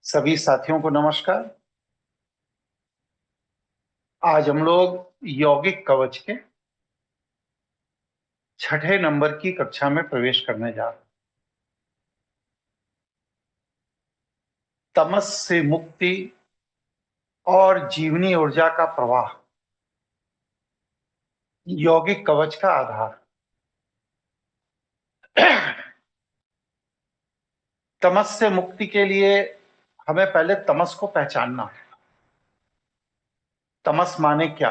सभी साथियों को नमस्कार। आज हम लोग यौगिक कवच के छठे नंबर की कक्षा में प्रवेश करने जा रहे हैं। तमस से मुक्ति और जीवनी ऊर्जा का प्रवाह, यौगिक कवच का आधार। तमस से मुक्ति के लिए हमें पहले तमस को पहचानना है। तमस माने क्या?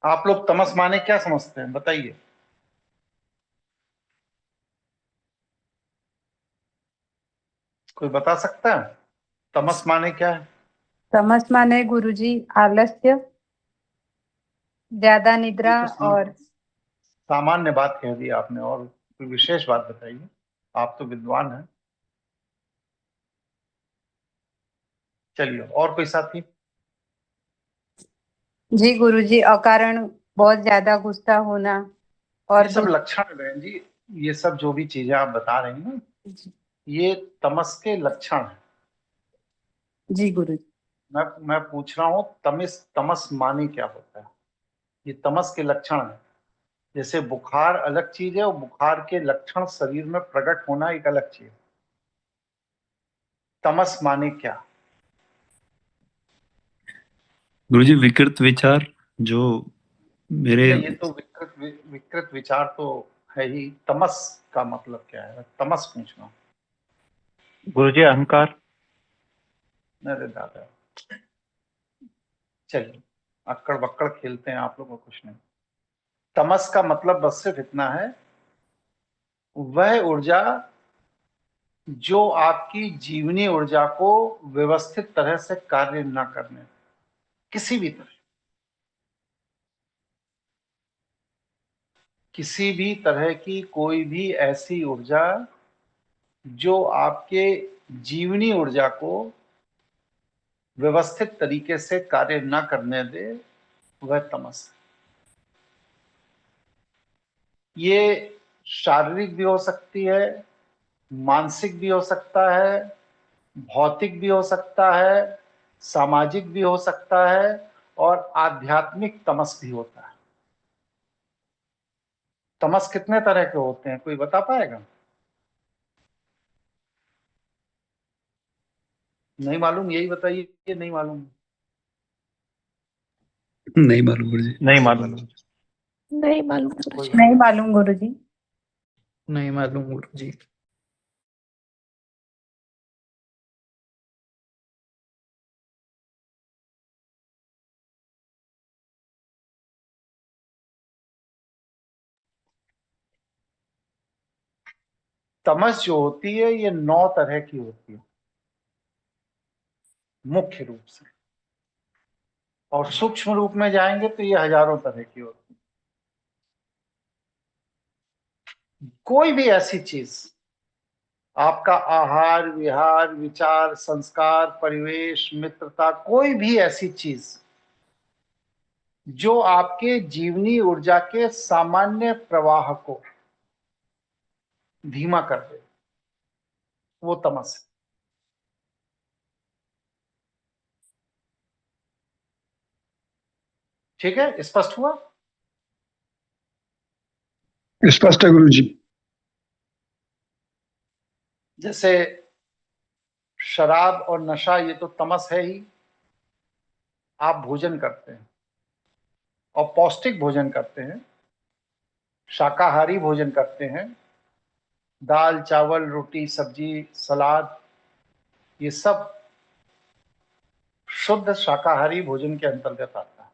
आप लोग तमस माने क्या समझते हैं, बताइए। कोई बता सकता है तमस माने क्या है? तमस माने गुरुजी आलस्य, ज्यादा ये निद्रा तो और सामान्य बात कह दी आपने, और कोई विशेष बात बताइए। आप तो विद्वान हैं। चलिए, और कोई साथी? जी गुरुजी अकारण बहुत ज्यादा गुस्सा होना ये और सब लक्षण है बहन जी। ये सब जो भी चीजें आप बता रहे हैं ना, ये तमस के लक्षण हैं। जी गुरुजी। मैं पूछ रहा हूँ तमस माने क्या होता है? ये तमस के लक्षण है। जैसे बुखार अलग चीज है और बुखार के लक्षण शरीर में प्रकट होना एक अलग चीज है। तमस माने क्या? गुरुजी विकृत विचार जो मेरे भैया, ये तो विकृत विचार तो है ही। तमस का मतलब क्या है? तमस पूछ रहा हूँ। गुरुजी अहंकार। अरे दादा, चलिए अक्कड़ बक्कड़ खेलते हैं आप लोग को, कुछ नहीं। तमस का मतलब बस सिर्फ इतना है, वह ऊर्जा जो आपकी जीवनी ऊर्जा को व्यवस्थित तरह से कार्य न करने, किसी भी तरह, किसी भी तरह की कोई भी ऐसी ऊर्जा जो आपके जीवनी ऊर्जा को व्यवस्थित तरीके से कार्य न करने दे, वह तमस है। ये शारीरिक भी हो सकती है, मानसिक भी हो सकता है, भौतिक भी हो सकता है, सामाजिक भी हो सकता है, और आध्यात्मिक तमस भी होता है। तमस कितने तरह के होते हैं, कोई बता पाएगा? नहीं मालूम, यही बताइए। नहीं मालूम? नहीं मालूम गुरुजी। नहीं मालूम। नहीं मालूम कोई गुरुजी। नहीं मालूम गुरुजी। नहीं मालूम गुरुजी। तमस जो होती है ये 9 तरह की होती है मुख्य रूप से, और सूक्ष्म रूप में जाएंगे तो ये हजारों तरह की होती है। कोई भी ऐसी चीज, आपका आहार विहार विचार संस्कार परिवेश मित्रता, कोई भी ऐसी चीज जो आपके जीवनी ऊर्जा के सामान्य प्रवाह को धीमा कर दे, वो तमस है। ठीक है, स्पष्ट हुआ? स्पष्ट है गुरुजी। जैसे शराब और नशा, ये तो तमस है ही। आप भोजन करते हैं और पौष्टिक भोजन करते हैं, शाकाहारी भोजन करते हैं, दाल चावल रोटी सब्जी सलाद, ये सब शुद्ध शाकाहारी भोजन के अंतर्गत आता है।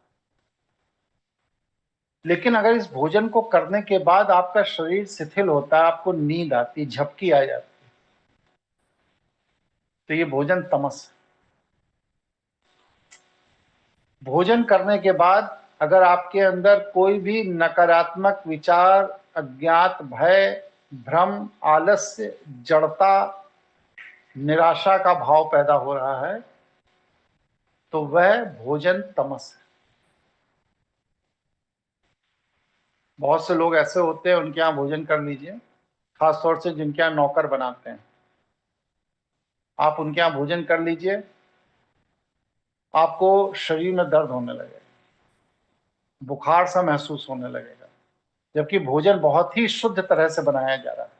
लेकिन अगर इस भोजन को करने के बाद आपका शरीर शिथिल होता है, आपको नींद आती, झपकी आ जाती, तो ये भोजन तमस है। भोजन करने के बाद अगर आपके अंदर कोई भी नकारात्मक विचार, अज्ञात भय, भ्रम, आलस्य, जड़ता, निराशा का भाव पैदा हो रहा है, तो वह भोजन तमस है। बहुत से लोग ऐसे होते हैं, उनके यहाँ भोजन कर लीजिए, खासतौर से जिनके यहाँ नौकर बनाते हैं, आप उनके यहाँ भोजन कर लीजिए, आपको शरीर में दर्द होने लगेगा, बुखार सा महसूस होने लगेगा, जबकि भोजन बहुत ही शुद्ध तरह से बनाया जा रहा है,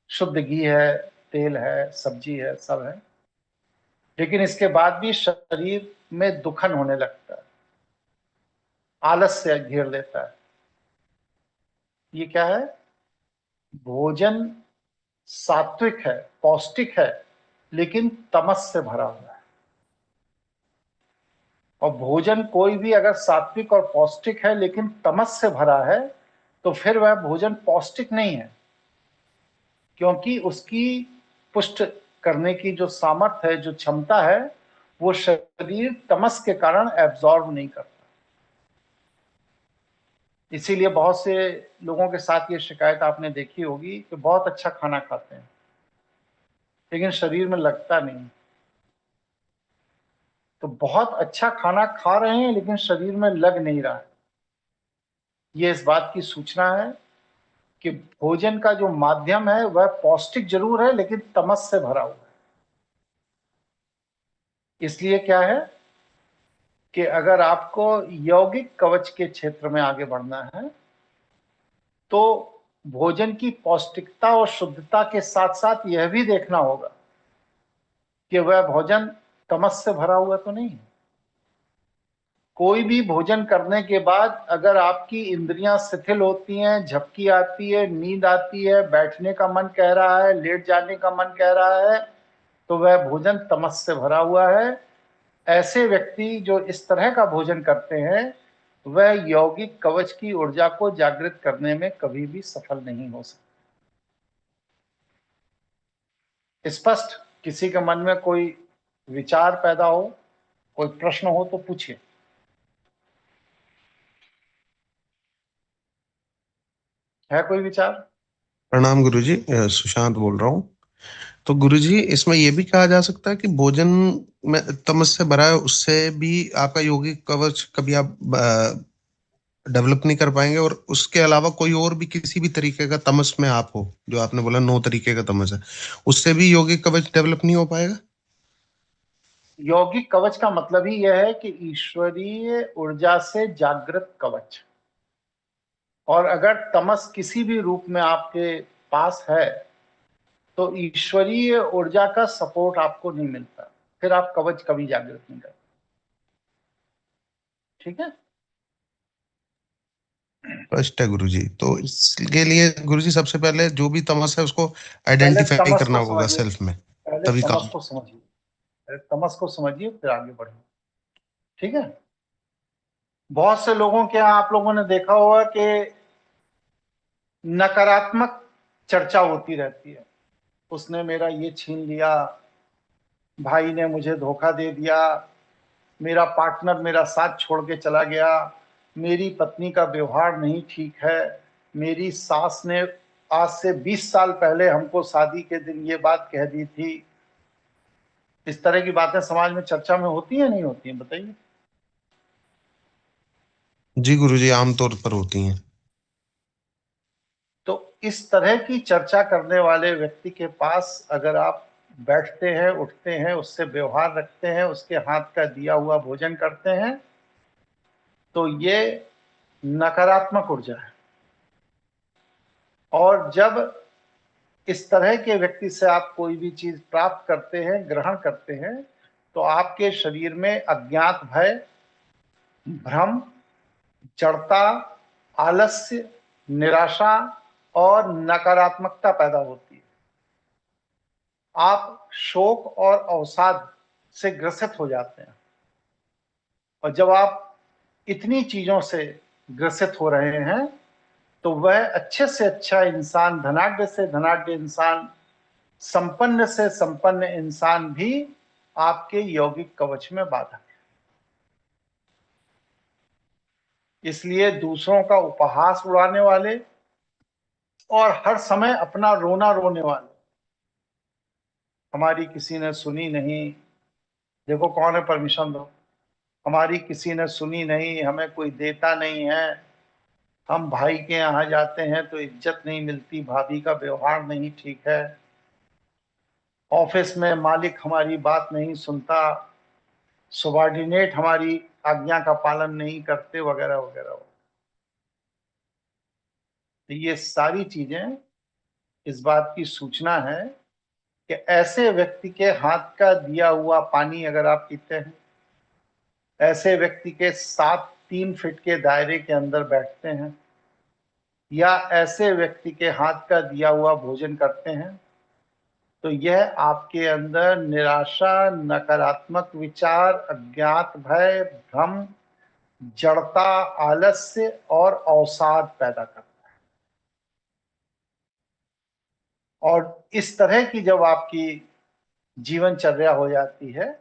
शुद्ध घी है, तेल है, सब्जी है, सब है, लेकिन इसके बाद भी शरीर में दुखन होने लगता है, आलस्य घेर लेता है। ये क्या है? भोजन सात्विक है, पौष्टिक है, लेकिन तमस से भरा हुआ है। और भोजन कोई भी अगर सात्विक और पौष्टिक है लेकिन तमस से भरा है, तो फिर वह भोजन पौष्टिक नहीं है, क्योंकि उसकी पुष्ट करने की जो सामर्थ्य है, जो क्षमता है, वो शरीर तमस के कारण एब्जॉर्ब नहीं करता। इसीलिए बहुत से लोगों के साथ ये शिकायत आपने देखी होगी कि बहुत अच्छा खाना खाते हैं लेकिन शरीर में लगता नहीं। तो बहुत अच्छा खाना खा रहे हैं लेकिन शरीर में लग नहीं रहा है। ये इस बात की सूचना है कि भोजन का जो माध्यम है वह पौष्टिक जरूर है लेकिन तमस से भरा हुआ है। इसलिए क्या है कि अगर आपको यौगिक कवच के क्षेत्र में आगे बढ़ना है तो भोजन की पौष्टिकता और शुद्धता के साथ साथ यह भी देखना होगा कि वह भोजन तमस से भरा हुआ तो नहीं है। कोई भी भोजन करने के बाद अगर आपकी इंद्रियां शिथिल होती हैं, झपकी आती है, नींद आती है, बैठने का मन कह रहा है, लेट जाने का मन कह रहा है, तो वह भोजन तमस से भरा हुआ है। ऐसे व्यक्ति जो इस तरह का भोजन करते हैं वह यौगिक कवच की ऊर्जा को जागृत करने में कभी भी सफल नहीं हो सकते। स्पष्ट? किसी के मन में कोई विचार पैदा हो, कोई प्रश्न हो तो पूछिए। है कोई विचार? प्रणाम गुरुजी, सुशांत बोल रहा हूँ। तो गुरुजी, इसमें ये भी कहा जा सकता है कि भोजन में तमस से भरा है, उससे भी आपका यौगिक कवच कभी आप डेवलप नहीं कर पाएंगे, और उसके अलावा कोई और भी किसी भी तरीके का तमस में आप हो, जो आपने बोला 9 तरीके का तमस है, उससे भी यौगिक कवच डेवलप नहीं हो पाएगा। यौगिक कवच का मतलब ही यह है कि ईश्वरीय ऊर्जा से जागृत कवच। और अगर तमस किसी भी रूप में आपके पास है तो ईश्वरीय ऊर्जा का सपोर्ट आपको नहीं मिलता, फिर आप कवच कभी जागृत नहीं करते। ठीक है? स्पष्ट है गुरुजी। तो इसके लिए गुरुजी सबसे पहले जो भी तमस है उसको पहले आइडेंटिफाई तमस करना को होगा समझिए, सेल्फ में, पहले तभी तमस काम। को समझिए, पहले तमस को समझिए फिर आगे बढ़िए। ठीक है? बहुत से लोगों के यहाँ आप लोगों ने देखा होगा कि नकारात्मक चर्चा होती रहती है। उसने मेरा ये छीन लिया, भाई ने मुझे धोखा दे दिया, मेरा पार्टनर मेरा साथ छोड़ के चला गया, मेरी पत्नी का व्यवहार नहीं ठीक है, मेरी सास ने आज से 20 साल पहले हमको शादी के दिन ये बात कह दी थी। इस तरह की बातें समाज में चर्चा में होती है नहीं होती हैं? बताइए। जी गुरुजी, आमतौर पर होती हैं। तो इस तरह की चर्चा करने वाले व्यक्ति के पास अगर आप बैठते हैं, उठते हैं, उससे व्यवहार रखते हैं, उसके हाथ का दिया हुआ भोजन करते हैं, तो ये नकारात्मक ऊर्जा है। और जब इस तरह के व्यक्ति से आप कोई भी चीज प्राप्त करते हैं, ग्रहण करते हैं, तो आपके शरीर में अज्ञात भय, भ्रम, जड़ता, आलस्य, निराशा और नकारात्मकता पैदा होती है। आप शोक और अवसाद से ग्रसित हो जाते हैं। और जब आप इतनी चीजों से ग्रसित हो रहे हैं तो वह अच्छे से अच्छा इंसान, धनाढ्य से धनाढ्य इंसान, संपन्न से संपन्न इंसान भी आपके यौगिक कवच में बाधक है। इसलिए दूसरों का उपहास उड़ाने वाले और हर समय अपना रोना रोने वाले, हमारी किसी ने सुनी नहीं, देखो कौन है परमिशन दो, हमारी किसी ने सुनी नहीं, हमें कोई देता नहीं है, हम भाई के यहाँ जाते हैं तो इज्जत नहीं मिलती, भाभी का व्यवहार नहीं ठीक है, ऑफिस में मालिक हमारी बात नहीं सुनता, सबॉर्डिनेट हमारी आज्ञा का पालन नहीं करते, वगैरह वगैरह। तो ये सारी चीजें इस बात की सूचना है कि ऐसे व्यक्ति के हाथ का दिया हुआ पानी अगर आप पीते हैं, ऐसे व्यक्ति के साथ 3 फीट के दायरे के अंदर बैठते हैं, या ऐसे व्यक्ति के हाथ का दिया हुआ भोजन करते हैं, तो यह आपके अंदर निराशा, नकारात्मक विचार, अज्ञात भय, भ्रम, जड़ता, आलस्य और अवसाद पैदा करता है। और इस तरह की जब आपकी जीवनचर्या हो जाती है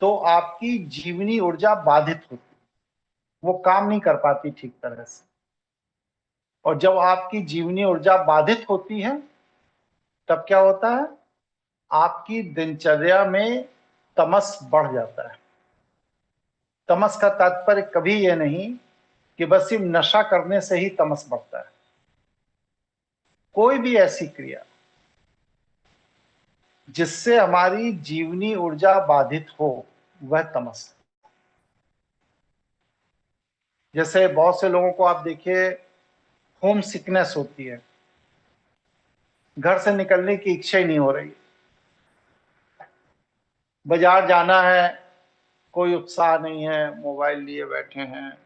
तो आपकी जीवनी ऊर्जा बाधित होती है, वो काम नहीं कर पाती ठीक तरह से। और जब आपकी जीवनी ऊर्जा बाधित होती है तब क्या होता है, आपकी दिनचर्या में तमस बढ़ जाता है। तमस का तात्पर्य कभी ये नहीं कि बस सिर्फ नशा करने से ही तमस बढ़ता है। कोई भी ऐसी क्रिया जिससे हमारी जीवनी ऊर्जा बाधित हो वह तमस है। जैसे बहुत से लोगों को आप देखिए होम सिकनेस होती है, घर से निकलने की इच्छा ही नहीं हो रही, बाजार जाना है कोई उत्साह नहीं है, मोबाइल लिए बैठे हैं,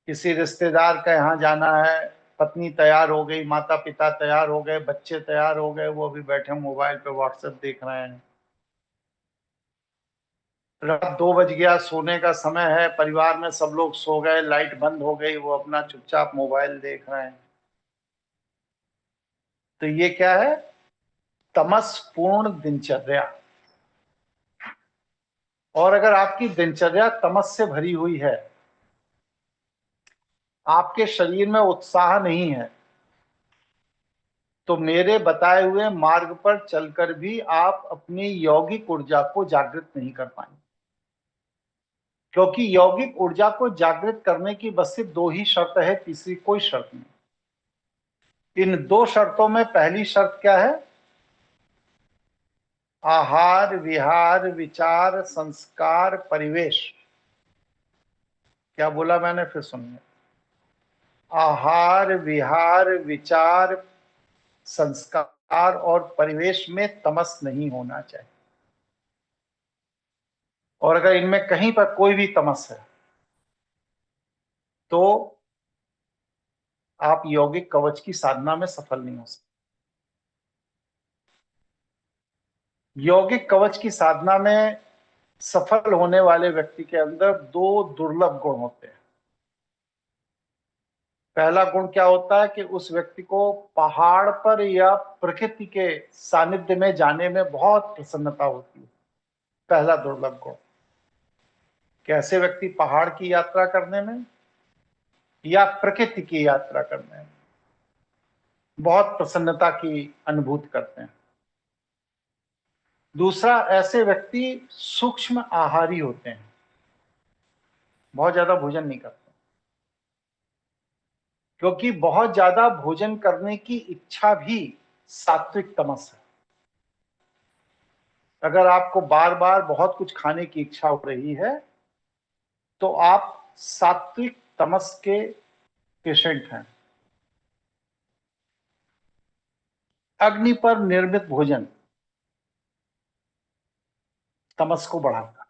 किसी रिश्तेदार का यहाँ जाना है, पत्नी तैयार हो गई, माता पिता तैयार हो गए, बच्चे तैयार हो गए, वो भी बैठे मोबाइल पे व्हाट्सएप देख रहे हैं। रात 2 बज गया, सोने का समय है, परिवार में सब लोग सो गए, लाइट बंद हो गई, वो अपना चुपचाप मोबाइल देख रहे हैं। तो ये क्या है, तमस पूर्ण दिनचर्या। और अगर आपकी दिनचर्या तमस से भरी हुई है, आपके शरीर में उत्साह नहीं है, तो मेरे बताए हुए मार्ग पर चलकर भी आप अपनी यौगिक ऊर्जा को जागृत नहीं कर पाएंगे। क्योंकि यौगिक ऊर्जा को जागृत करने की बस सिर्फ 2 ही शर्त है, तीसरी कोई शर्त नहीं। इन 2 शर्तों में पहली शर्त क्या है, आहार, विहार, विचार, संस्कार, परिवेश। क्या बोला मैंने, फिर सुनिए। आहार, विहार, विचार, संस्कार और परिवेश में तमस नहीं होना चाहिए। और अगर इनमें कहीं पर कोई भी तमस है तो आप यौगिक कवच की साधना में सफल नहीं हो सकते। यौगिक कवच की साधना में सफल होने वाले व्यक्ति के अंदर 2 दुर्लभ गुण होते हैं। पहला गुण क्या होता है कि उस व्यक्ति को पहाड़ पर या प्रकृति के सानिध्य में जाने में बहुत प्रसन्नता होती है। पहला दुर्लभ गुण, कैसे व्यक्ति पहाड़ की यात्रा करने में या प्रकृति की यात्रा करने में बहुत प्रसन्नता की अनुभूति करते हैं। दूसरा, ऐसे व्यक्ति सूक्ष्म आहारी होते हैं, बहुत ज्यादा भोजन नहीं करते, क्योंकि बहुत ज्यादा भोजन करने की इच्छा भी सात्विक तमस है। अगर आपको बार बार बहुत कुछ खाने की इच्छा हो रही है तो आप सात्विक तमस के पेशेंट हैं। अग्नि पर निर्मित भोजन तमस को बढ़ाता,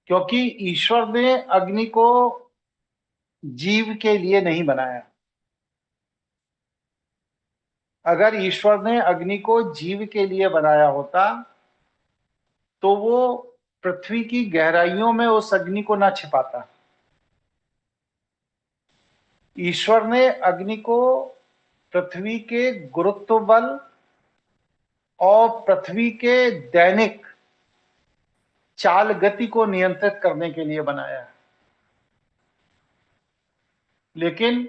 क्योंकि ईश्वर ने अग्नि को जीव के लिए नहीं बनाया। अगर ईश्वर ने अग्नि को जीव के लिए बनाया होता तो वो पृथ्वी की गहराइयों में उस अग्नि को ना छिपाता। ईश्वर ने अग्नि को पृथ्वी के गुरुत्व बल और पृथ्वी के दैनिक चाल गति को नियंत्रित करने के लिए बनाया है। लेकिन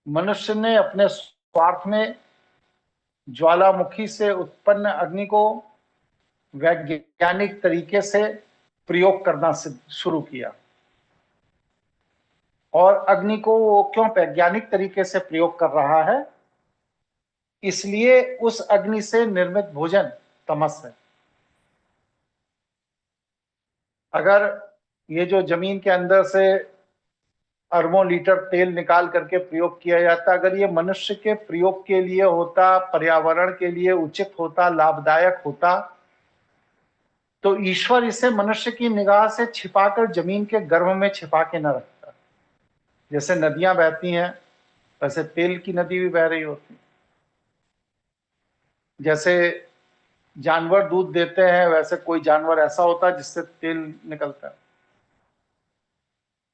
मनुष्य ने अपने स्वार्थ में ज्वालामुखी से उत्पन्न अग्नि को वैज्ञानिक तरीके से प्रयोग करना शुरू किया। और अग्नि को वो क्यों वैज्ञानिक तरीके से प्रयोग कर रहा है, इसलिए उस अग्नि से निर्मित भोजन तमस है। अगर ये जो जमीन के अंदर से अरबों लीटर तेल निकाल करके प्रयोग किया जाता, अगर ये मनुष्य के प्रयोग के लिए होता, पर्यावरण के लिए उचित होता, लाभदायक होता, तो ईश्वर इसे मनुष्य की निगाह से छिपाकर जमीन के गर्भ में छिपा के न रखता। जैसे नदियां बहती हैं वैसे तेल की नदी भी बह रही होती, जैसे जानवर दूध देते हैं वैसे कोई जानवर ऐसा होता है जिससे तेल निकलता है,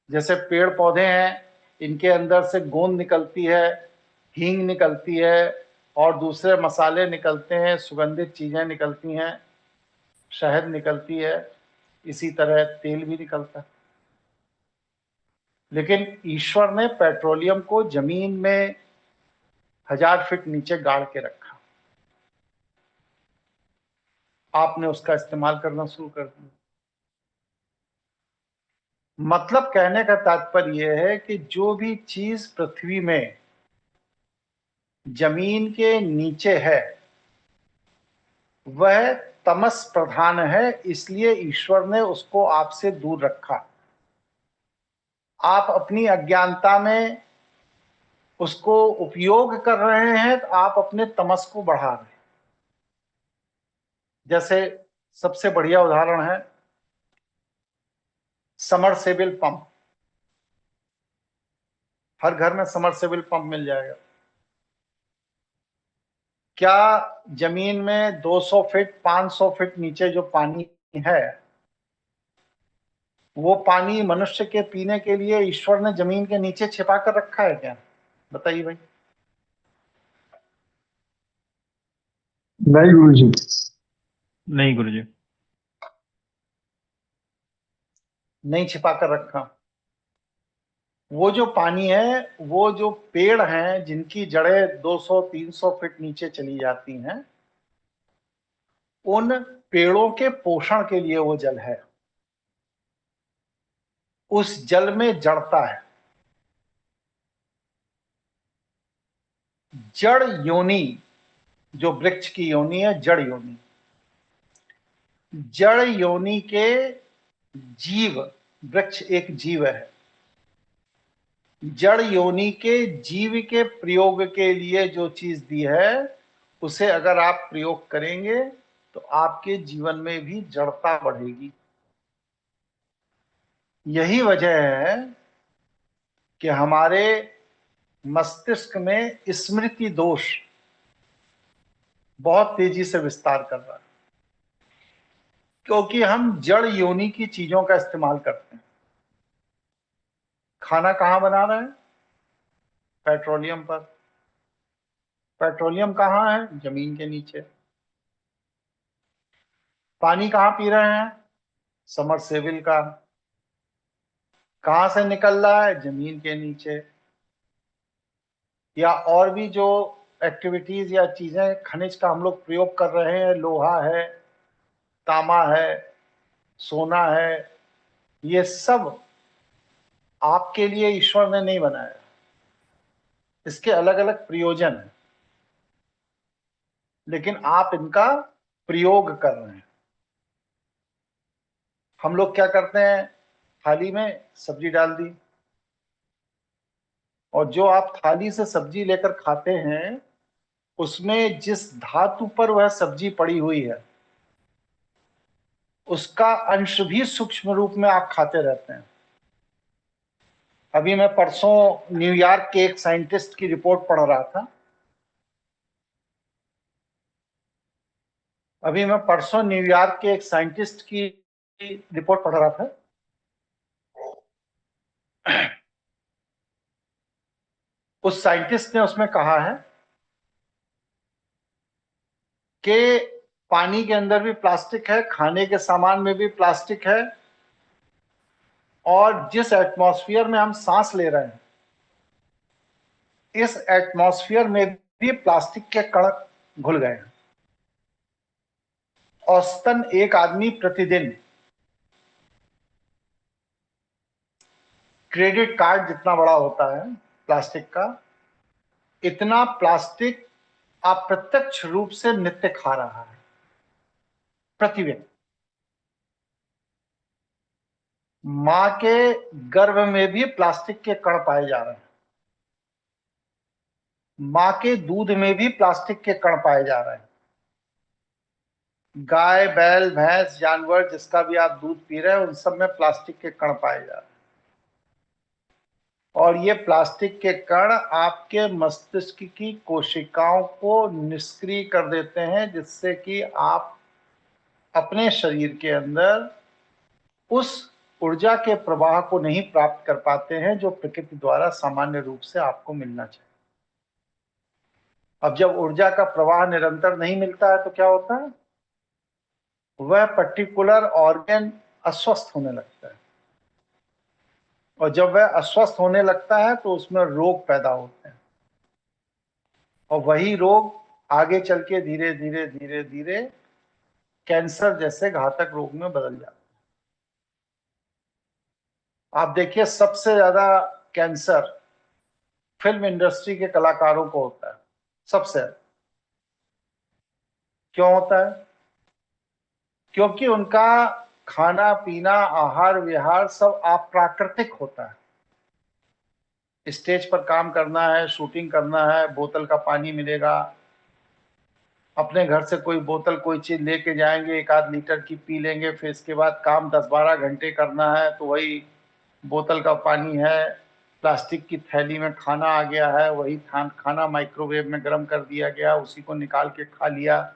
जैसे पेड़ पौधे हैं इनके अंदर से गोंद निकलती है, हींग निकलती है और दूसरे मसाले निकलते हैं, सुगंधित चीजें निकलती हैं, शहद निकलती है, इसी तरह तेल भी निकलता है। लेकिन ईश्वर ने पेट्रोलियम को जमीन में 1000 फीट नीचे गाड़ के रखा, आपने उसका इस्तेमाल करना शुरू कर दिया। मतलब कहने का तात्पर्य यह है कि जो भी चीज पृथ्वी में जमीन के नीचे है वह तमस प्रधान है, इसलिए ईश्वर ने उसको आपसे दूर रखा। आप अपनी अज्ञानता में उसको उपयोग कर रहे हैं तो आप अपने तमस को बढ़ा रहे हैं। जैसे सबसे बढ़िया उदाहरण है समरसेबल पंप। हर घर में समरसेबल पंप मिल जाएगा। क्या जमीन में 200 फीट 500 फीट नीचे जो पानी है वो पानी मनुष्य के पीने के लिए ईश्वर ने जमीन के नीचे छिपा कर रखा है क्या? बताइए भाई। नहीं गुरुजी। नहीं गुरुजी। नहीं छिपा कर रखा। वो जो पानी है, वो जो पेड़ हैं जिनकी जड़ें 200-300 फीट नीचे चली जाती हैं, उन पेड़ों के पोषण के लिए वो जल है। उस जल में जड़ता है। जड़ योनि, जो वृक्ष की योनि है, जड़ योनि। जड़ योनि के जीव, वृक्ष एक जीव है, जड़ योनि के जीव के प्रयोग के लिए जो चीज दी है उसे अगर आप प्रयोग करेंगे तो आपके जीवन में भी जड़ता बढ़ेगी। यही वजह है कि हमारे मस्तिष्क में स्मृति दोष बहुत तेजी से विस्तार कर रहा है, क्योंकि हम जड़ योनि की चीजों का इस्तेमाल करते हैं। खाना कहां बना रहे हैं? पेट्रोलियम पर। पेट्रोलियम कहां है? जमीन के नीचे। पानी कहां पी रहे हैं? समरसेबिल का। कहां से निकल रहा है? जमीन के नीचे। या और भी जो एक्टिविटीज या चीजें खनिज का हम लोग प्रयोग कर रहे हैं, लोहा है, तांबा है, सोना है, ये सब आपके लिए ईश्वर ने नहीं बनाया। इसके अलग अलग प्रयोजन हैं, लेकिन आप इनका प्रयोग कर रहे हैं। हम लोग क्या करते हैं, थाली में सब्जी डाल दी, और जो आप थाली से सब्जी लेकर खाते हैं उसमें जिस धातु पर वह सब्जी पड़ी हुई है उसका अंश भी सूक्ष्म रूप में आप खाते रहते हैं। अभी मैं परसों न्यूयॉर्क के एक साइंटिस्ट की रिपोर्ट पढ़ रहा था। रिपोर्ट पढ़ रहा था। उस साइंटिस्ट ने उसमें कहा है कि पानी के अंदर भी प्लास्टिक है, खाने के सामान में भी प्लास्टिक है, और जिस एटमॉस्फेयर में हम सांस ले रहे हैं इस एटमॉस्फेयर में भी प्लास्टिक के कण घुल गए हैं। औसतन एक आदमी प्रतिदिन क्रेडिट कार्ड जितना बड़ा होता है प्लास्टिक का, इतना प्लास्टिक अप्रत्यक्ष रूप से नित्य खा रहा है प्रति व्यक्ति। मां के गर्भ में भी प्लास्टिक के कण पाए जा रहे हैं, मां के दूध में भी प्लास्टिक के कण पाए जा रहे हैं। गाय, बैल, भैंस, जानवर जिसका भी आप दूध पी रहे हैं उन सब में प्लास्टिक के कण पाए जा रहे हैं। और ये प्लास्टिक के कण आपके मस्तिष्क की कोशिकाओं को निष्क्रिय कर देते हैं, जिससे कि आप अपने शरीर के अंदर उस ऊर्जा के प्रवाह को नहीं प्राप्त कर पाते हैं जो प्रकृति द्वारा सामान्य रूप से आपको मिलना चाहिए। अब जब ऊर्जा का प्रवाह निरंतर नहीं मिलता है तो क्या होता है? वह पर्टिकुलर ऑर्गन अस्वस्थ होने लगता है, और जब वह अस्वस्थ होने लगता है तो उसमें रोग पैदा होते हैं, और वही रोग आगे चल के धीरे धीरे धीरे धीरे कैंसर जैसे घातक रोग में बदल जाता है। आप देखिए, सबसे ज्यादा कैंसर फिल्म इंडस्ट्री के कलाकारों को होता है, सबसे ज्यादा। क्यों होता है? क्योंकि उनका खाना पीना, आहार विहार सब अप्राकृतिक होता है। स्टेज पर काम करना है, शूटिंग करना है, बोतल का पानी मिलेगा, अपने घर से कोई बोतल कोई चीज लेके जाएंगे, 1 आध लीटर की पी लेंगे, फिर इसके बाद काम 10-12 घंटे करना है तो वही बोतल का पानी है, प्लास्टिक की थैली में खाना आ गया है, वही खाना माइक्रोवेव में गर्म कर दिया गया, उसी को निकाल के खा लिया।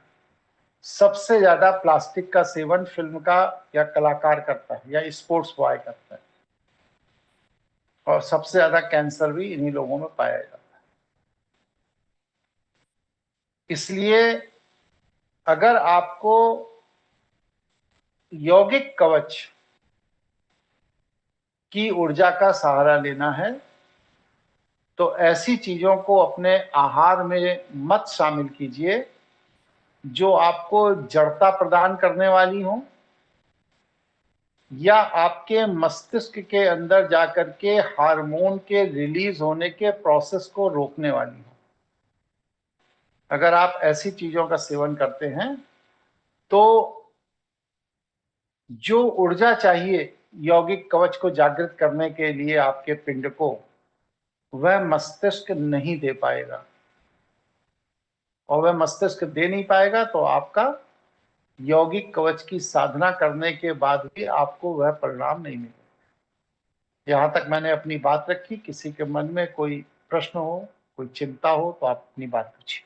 सबसे ज्यादा प्लास्टिक का सेवन फिल्म का या कलाकार करता है या स्पोर्ट्स बॉय करता है, और सबसे ज्यादा कैंसर भी इन्हीं लोगों में पाया जाता है। इसलिए अगर आपको यौगिक कवच की ऊर्जा का सहारा लेना है तो ऐसी चीजों को अपने आहार में मत शामिल कीजिए जो आपको जड़ता प्रदान करने वाली हो या आपके मस्तिष्क के अंदर जाकर के हार्मोन के रिलीज होने के प्रोसेस को रोकने वाली हो। अगर आप ऐसी चीजों का सेवन करते हैं तो जो ऊर्जा चाहिए यौगिक कवच को जागृत करने के लिए आपके पिंड को, वह मस्तिष्क नहीं दे पाएगा, और वह मस्तिष्क दे नहीं पाएगा तो आपका यौगिक कवच की साधना करने के बाद भी आपको वह परिणाम नहीं मिलेगा। यहां तक मैंने अपनी बात रखी। किसी के मन में कोई प्रश्न हो, कोई चिंता हो तो आप अपनी बात पूछिए।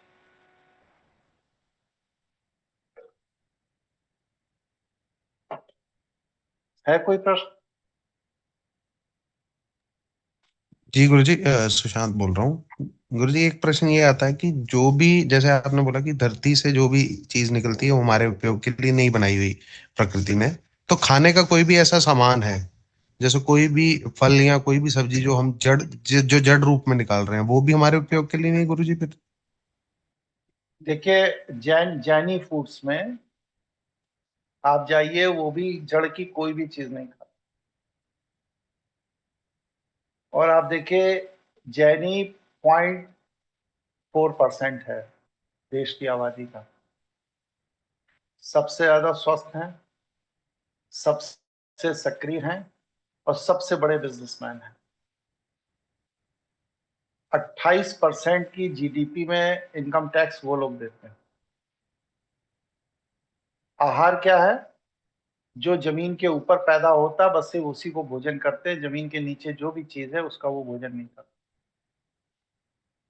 है कोई प्रश्न? जी गुरुजी, सुशांत बोल रहा हूँ। गुरुजी, एक प्रश्न ये आता है कि जो भी, जैसे आपने बोला कि धरती से जो भी चीज निकलती है वो हमारे उपयोग के लिए नहीं बनाई हुई प्रकृति में, तो खाने का कोई भी ऐसा सामान है, जैसे कोई भी फल या कोई भी सब्जी जो हम जो जड़ रूप में निकाल रहे हैं, वो भी हमारे उपयोग के लिए नहीं गुरुजी फिर? देखिए, जैनी फूड्स में आप जाइए, वो भी जड़ की कोई भी चीज नहीं खाते। और आप देखिए, जैनी 0.4% है देश की आबादी का, सबसे ज्यादा स्वस्थ हैं, सबसे सक्रिय हैं और सबसे बड़े बिजनेसमैन हैं। 28% की जीडीपी में इनकम टैक्स वो लोग देते हैं। आहार क्या है? जो जमीन के ऊपर पैदा होता है बस सिर्फ उसी को भोजन करते हैं, जमीन के नीचे जो भी चीज है उसका वो भोजन नहीं करते।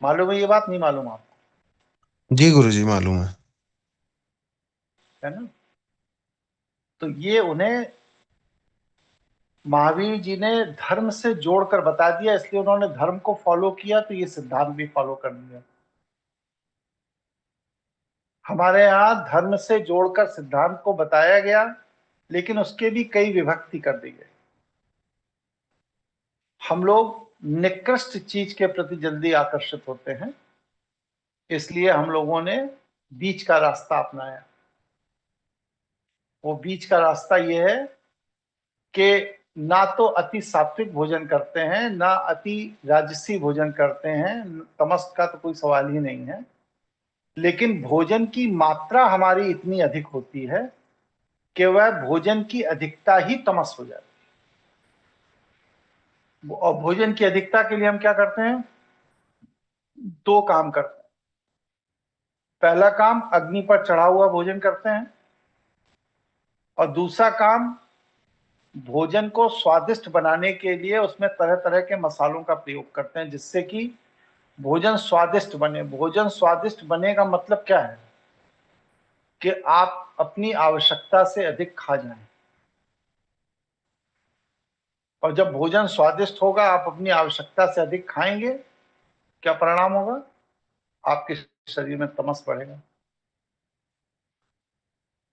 मालूम है ये बात? नहीं मालूम आपको? जी गुरुजी, मालूम है। है ना? तो ये उन्हें महावीर जी ने धर्म से जोड़कर बता दिया, इसलिए उन्होंने धर्म को फॉलो किया तो ये सिद्धांत भी फॉलो कर लिया। हमारे यहाँ धर्म से जोड़कर सिद्धांत को बताया गया, लेकिन उसके भी कई विभक्ति कर दी गई। हम लोग निकृष्ट चीज के प्रति जल्दी आकर्षित होते हैं, इसलिए हम लोगों ने बीच का रास्ता अपनाया। वो बीच का रास्ता ये है कि ना तो अति सात्विक भोजन करते हैं, ना अति राजसी भोजन करते हैं, तमस का तो कोई सवाल ही नहीं है। लेकिन भोजन की मात्रा हमारी इतनी अधिक होती है कि वह भोजन की अधिकता ही तमस हो जाती है। और भोजन की अधिकता के लिए हम क्या करते हैं? दो काम करते हैं। पहला काम अग्नि पर चढ़ा हुआ भोजन करते हैं, और दूसरा काम भोजन को स्वादिष्ट बनाने के लिए उसमें तरह तरह के मसालों का प्रयोग करते हैं, जिससे कि भोजन स्वादिष्ट बने। भोजन स्वादिष्ट बने का मतलब क्या है? कि आप अपनी आवश्यकता से अधिक खा जाएं। और जब भोजन स्वादिष्ट होगा, आप अपनी आवश्यकता से अधिक खाएंगे, क्या परिणाम होगा? आपके शरीर में तमस बढ़ेगा।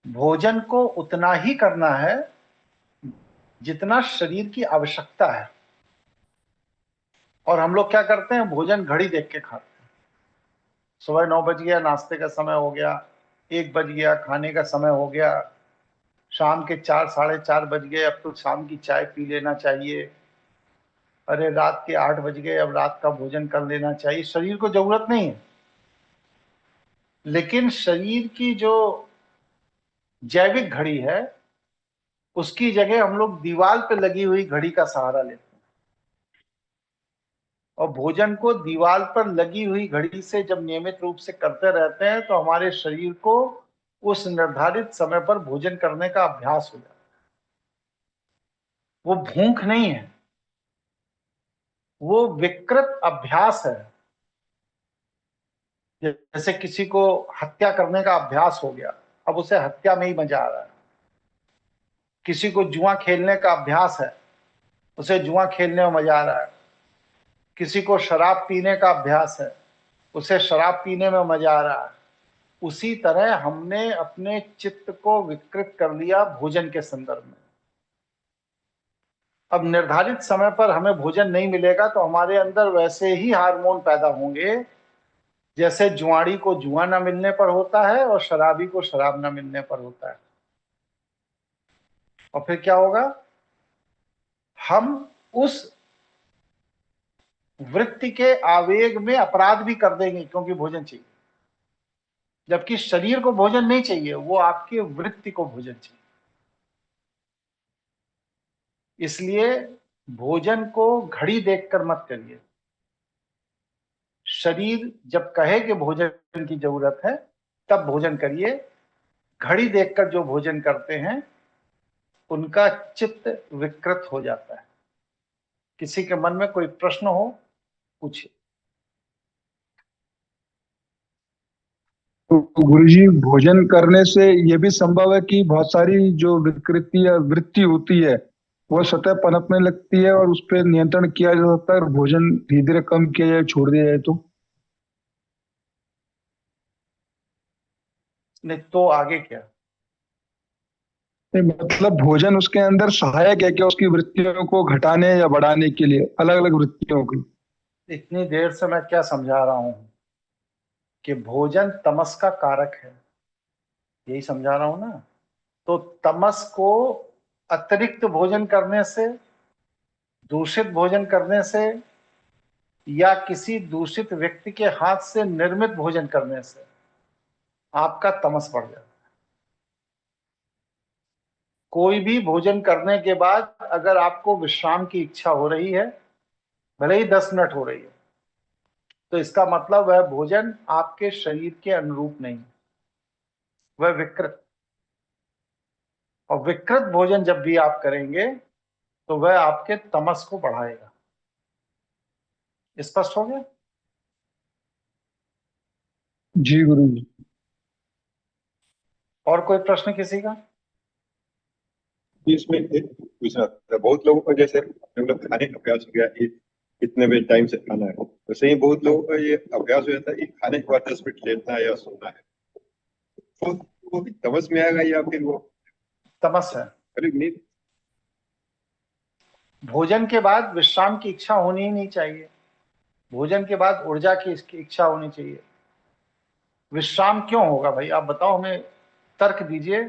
भोजन को उतना ही करना है जितना शरीर की आवश्यकता है। और हम लोग क्या करते हैं? भोजन घड़ी देख के खाते हैं। सुबह 9 बज गया, नाश्ते का समय हो गया, 1 बज गया, खाने का समय हो गया, शाम के 4 साढ़े 4 बज गए, अब तो शाम की चाय पी लेना चाहिए। अरे रात के 8 बज गए, अब रात का भोजन कर लेना चाहिए। शरीर को जरूरत नहीं है, लेकिन शरीर की जो जैविक घड़ी है उसकी जगह हम लोग दीवार पे लगी हुई घड़ी का सहारा लेते हैं। और भोजन को दीवार पर लगी हुई घड़ी से जब नियमित रूप से करते रहते हैं तो हमारे शरीर को उस निर्धारित समय पर भोजन करने का अभ्यास हो जाता है। वो भूख नहीं है, वो विकृत अभ्यास है। जैसे किसी को हत्या करने का अभ्यास हो गया, अब उसे हत्या में ही मजा आ रहा है। किसी को जुआ खेलने का अभ्यास है, उसे जुआ खेलने में मजा आ रहा है। किसी को शराब पीने का अभ्यास है, उसे शराब पीने में मजा आ रहा है। उसी तरह हमने अपने चित्त को विकृत कर लिया भोजन के संदर्भ में। अब निर्धारित समय पर हमें भोजन नहीं मिलेगा तो हमारे अंदर वैसे ही हार्मोन पैदा होंगे जैसे जुआड़ी को जुआ ना मिलने पर होता है और शराबी को शराब ना मिलने पर होता है। और फिर क्या होगा? हम उस वृत्ति के आवेग में अपराध भी कर देंगे क्योंकि भोजन चाहिए, जबकि शरीर को भोजन नहीं चाहिए, वो आपके वृत्ति को भोजन चाहिए। इसलिए भोजन को घड़ी देखकर मत करिए। शरीर जब कहे कि भोजन की जरूरत है तब भोजन करिए। घड़ी देखकर जो भोजन करते हैं उनका चित्त विकृत हो जाता है। किसी के मन में कोई प्रश्न हो, पूछिए। तो गुरुजी, भोजन करने से ये भी संभव है कि बहुत सारी जो विकृति या वृत्ति होती है वो स्वतः पनपने लगती है और उस पर नियंत्रण किया जा सकता है और भोजन धीरे धीरे कम किया जाए, छोड़ दिया जाए तो? नहीं तो आगे क्या? नहीं, मतलब भोजन उसके अंदर सहायक है क्या उसकी वृत्तियों को घटाने या बढ़ाने के लिए, अलग अलग वृत्तियों की? इतनी देर से मैं क्या समझा रहा हूं कि भोजन तमस का कारक है, यही समझा रहा हूं ना। तो तमस को अतिरिक्त भोजन करने से, दूषित भोजन करने से, या किसी दूषित व्यक्ति के हाथ से निर्मित भोजन करने से आपका तमस बढ़ जाता है। कोई भी भोजन करने के बाद अगर आपको विश्राम की इच्छा हो रही है, भले ही 10 मिनट हो रही है, तो इसका मतलब वह भोजन आपके शरीर के अनुरूप नहीं, वह विकृत। और विकृत भोजन जब भी आप करेंगे तो वह आपके तमस को बढ़ाएगा। स्पष्ट हो गया? जी गुरुजी। और कोई प्रश्न किसी का? इसमें एक पूछना था, बहुत लोगों को जैसे मतलब खाने का अभ्यास हो गया कि इतने बजे टाइम से खाना है, वैसे ही बहुत लोगों का ये अभ्यास हो जाता है कि खाने के बाद 10 मिनट लेटना है या सोना है, तो वो भी तमस में आएगा या फिर वो तमस है। करीब नहीं? भोजन के बाद विश्राम की इच्छा होनी ही नहीं चाहिए। भोजन के बाद ऊर्जा की इसकी इच्छा होनी चाहिए। विश्राम क्यों होगा भाई? आप बताओ, हमें तर्क दीजिए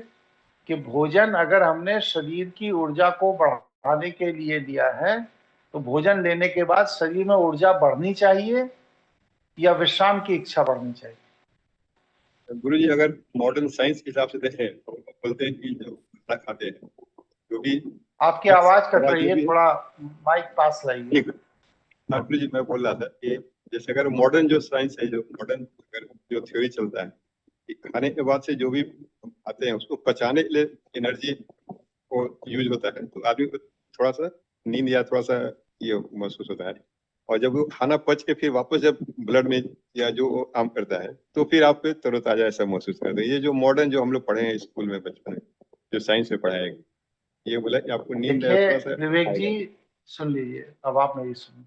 कि भोजन अगर हमने शरीर की ऊर्जा को बढ़ाने के लिए लिया है तो भोजन लेने के बाद शरीर में ऊर्जा बढ़नी चाहिए या विश्राम की इच्छा बढ़नी चाहिए? गुरुजी अगर मॉडर्न साइंस के हिसाब से देखें तो बोलते हैं कि जो खाना खाते हैं जो भी आपकी आवाज कट रही जो है, भी थोड़ा माइक पास लाइए। एक गुरुजी मैं बोल रहा था कि जैसे अगर मॉडर्न जो साइंस है, जो मॉडर्न अगर जो थ्योरी चलता है कि खाने के बाद से जो भी आते हैं उसको पचाने के लिए एनर्जी को यूज होता है, तो आदमी को थोड़ा सा नींद या थोड़ा सा ये महसूस होता है, और जब वो खाना पच के फिर वापस जब ब्लड में या जो काम करता है तो फिर आप तरोताजा ऐसा महसूस करते हैं। ये जो मॉडर्न जो हम लोग पढ़े हैं स्कूल में बचपन में, जो साइंस में पढ़ाया गया, ये बोला कि आपको नींद देखिए थोड़ा सा विवेक जी, सुन लीजिए, अब आप मेरी सुनिए।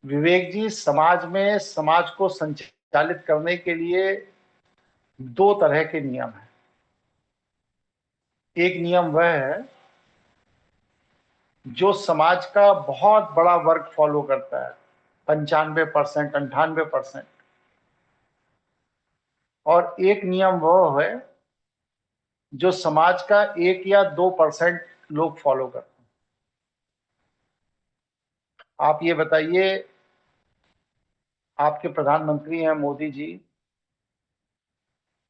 विवेक जी, समाज में समाज को संचालित करने के लिए दो तरह के नियम हैं। एक नियम वह है जो समाज का बहुत बड़ा वर्ग फॉलो करता है, 95%, 98%, और एक नियम वह है जो समाज का 1 या 2% लोग फॉलो करते हैं। आप ये बताइए, आपके प्रधानमंत्री हैं मोदी जी,